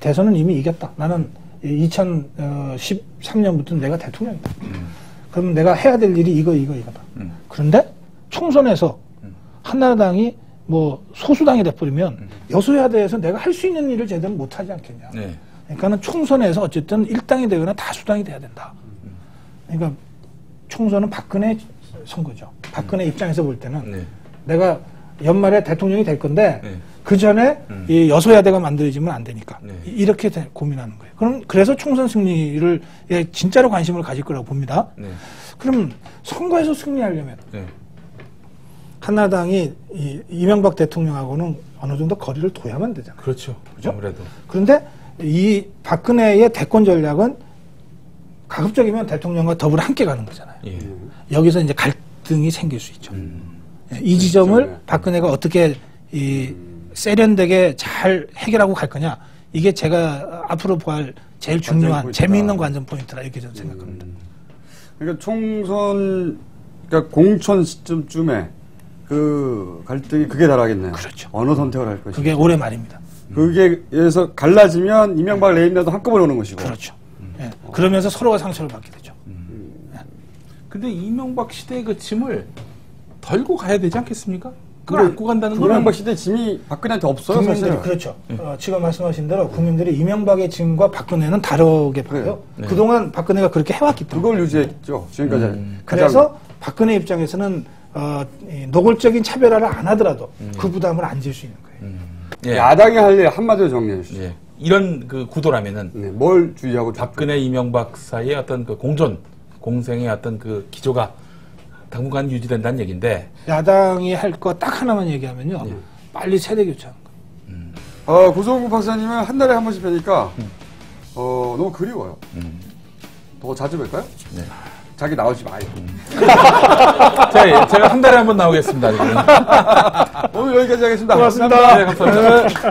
대선은 이미 이겼다. 나는 2013년부터 내가 대통령이다. 그러면 내가 해야 될 일이 이거다. 그런데 총선에서 한나라당이 뭐 소수당이 돼버리면 여소야대에서 내가 할 수 있는 일을 제대로 못하지 않겠냐. 네. 그러니까는 총선에서 어쨌든 일당이 되거나 다수당이 돼야 된다. 그러니까 총선은 박근혜 선거죠. 박근혜 입장에서 볼 때는 네. 내가 연말에 대통령이 될 건데 네. 그 전에 이 여소야대가 만들어지면 안 되니까 네. 이렇게 고민하는 거예요. 그래서 총선 승리를 진짜로 관심을 가질 거라고 봅니다. 네. 그럼 선거에서 승리하려면 네. 한나라당이 이명박 대통령하고는 어느 정도 거리를 둬야만 되잖아요. 그렇죠. 그죠? 아무래도. 그런데 이 박근혜의 대권 전략은 가급적이면 대통령과 더불어 함께 가는 거잖아요. 예. 여기서 이제 갈등이 생길 수 있죠. 이 지점을 박근혜가 어떻게 세련되게 잘 해결하고 갈 거냐. 이게 제가 앞으로 보할 제일 중요한 포인트다. 재미있는 관전 포인트라 이렇게 저는 생각합니다. 그러니까 총선, 그러니까 공천 시점쯤에 그 갈등이 그게 달하겠네요. 그렇죠. 어느 선택을 할 것인지. 그게 올해 말입니다. 그게에서 갈라지면 이명박 레임덕도 한꺼번에 오는 것이고. 그렇죠. 예. 그러면서 서로가 상처를 받게 되죠. 근데 이명박 시대의 그 짐을 덜고 가야 되지 않겠습니까? 그걸 안고 간다는 건 이명박 시대 짐이 박근혜한테 없어요, 국민들이 사실. 그렇죠. 지금 말씀하신 대로 국민들이 이명박의 짐과 박근혜는 다르게 봐요. 네. 그동안 박근혜가 그렇게 해왔기 때문에. 그걸 유지했죠. 지금까지. 그래서 박근혜 입장에서는 이 노골적인 차별화를 안 하더라도 그 부담을 안 질 수 있는 거예요. 예. 야당이 할 일 한마디로 정리해 주시죠. 예. 이런 그 구도라면은 네, 뭘 주의하고 박근혜 이명박 사이의 어떤 그 공생의 어떤 그 기조가 당분간 유지된다는 얘기인데. 야당이 할 거 딱 하나만 얘기하면요. 빨리 세대 교체하는 거. 고성국 박사님은 한 달에 한 번씩 뵈니까 너무 그리워요. 더 자주 뵐까요? 네. 자기 나오지 마요. 제가 한 달에 한 번 나오겠습니다. 지금. 오늘 여기까지 하겠습니다. 고맙습니다. 네, 감사합니다.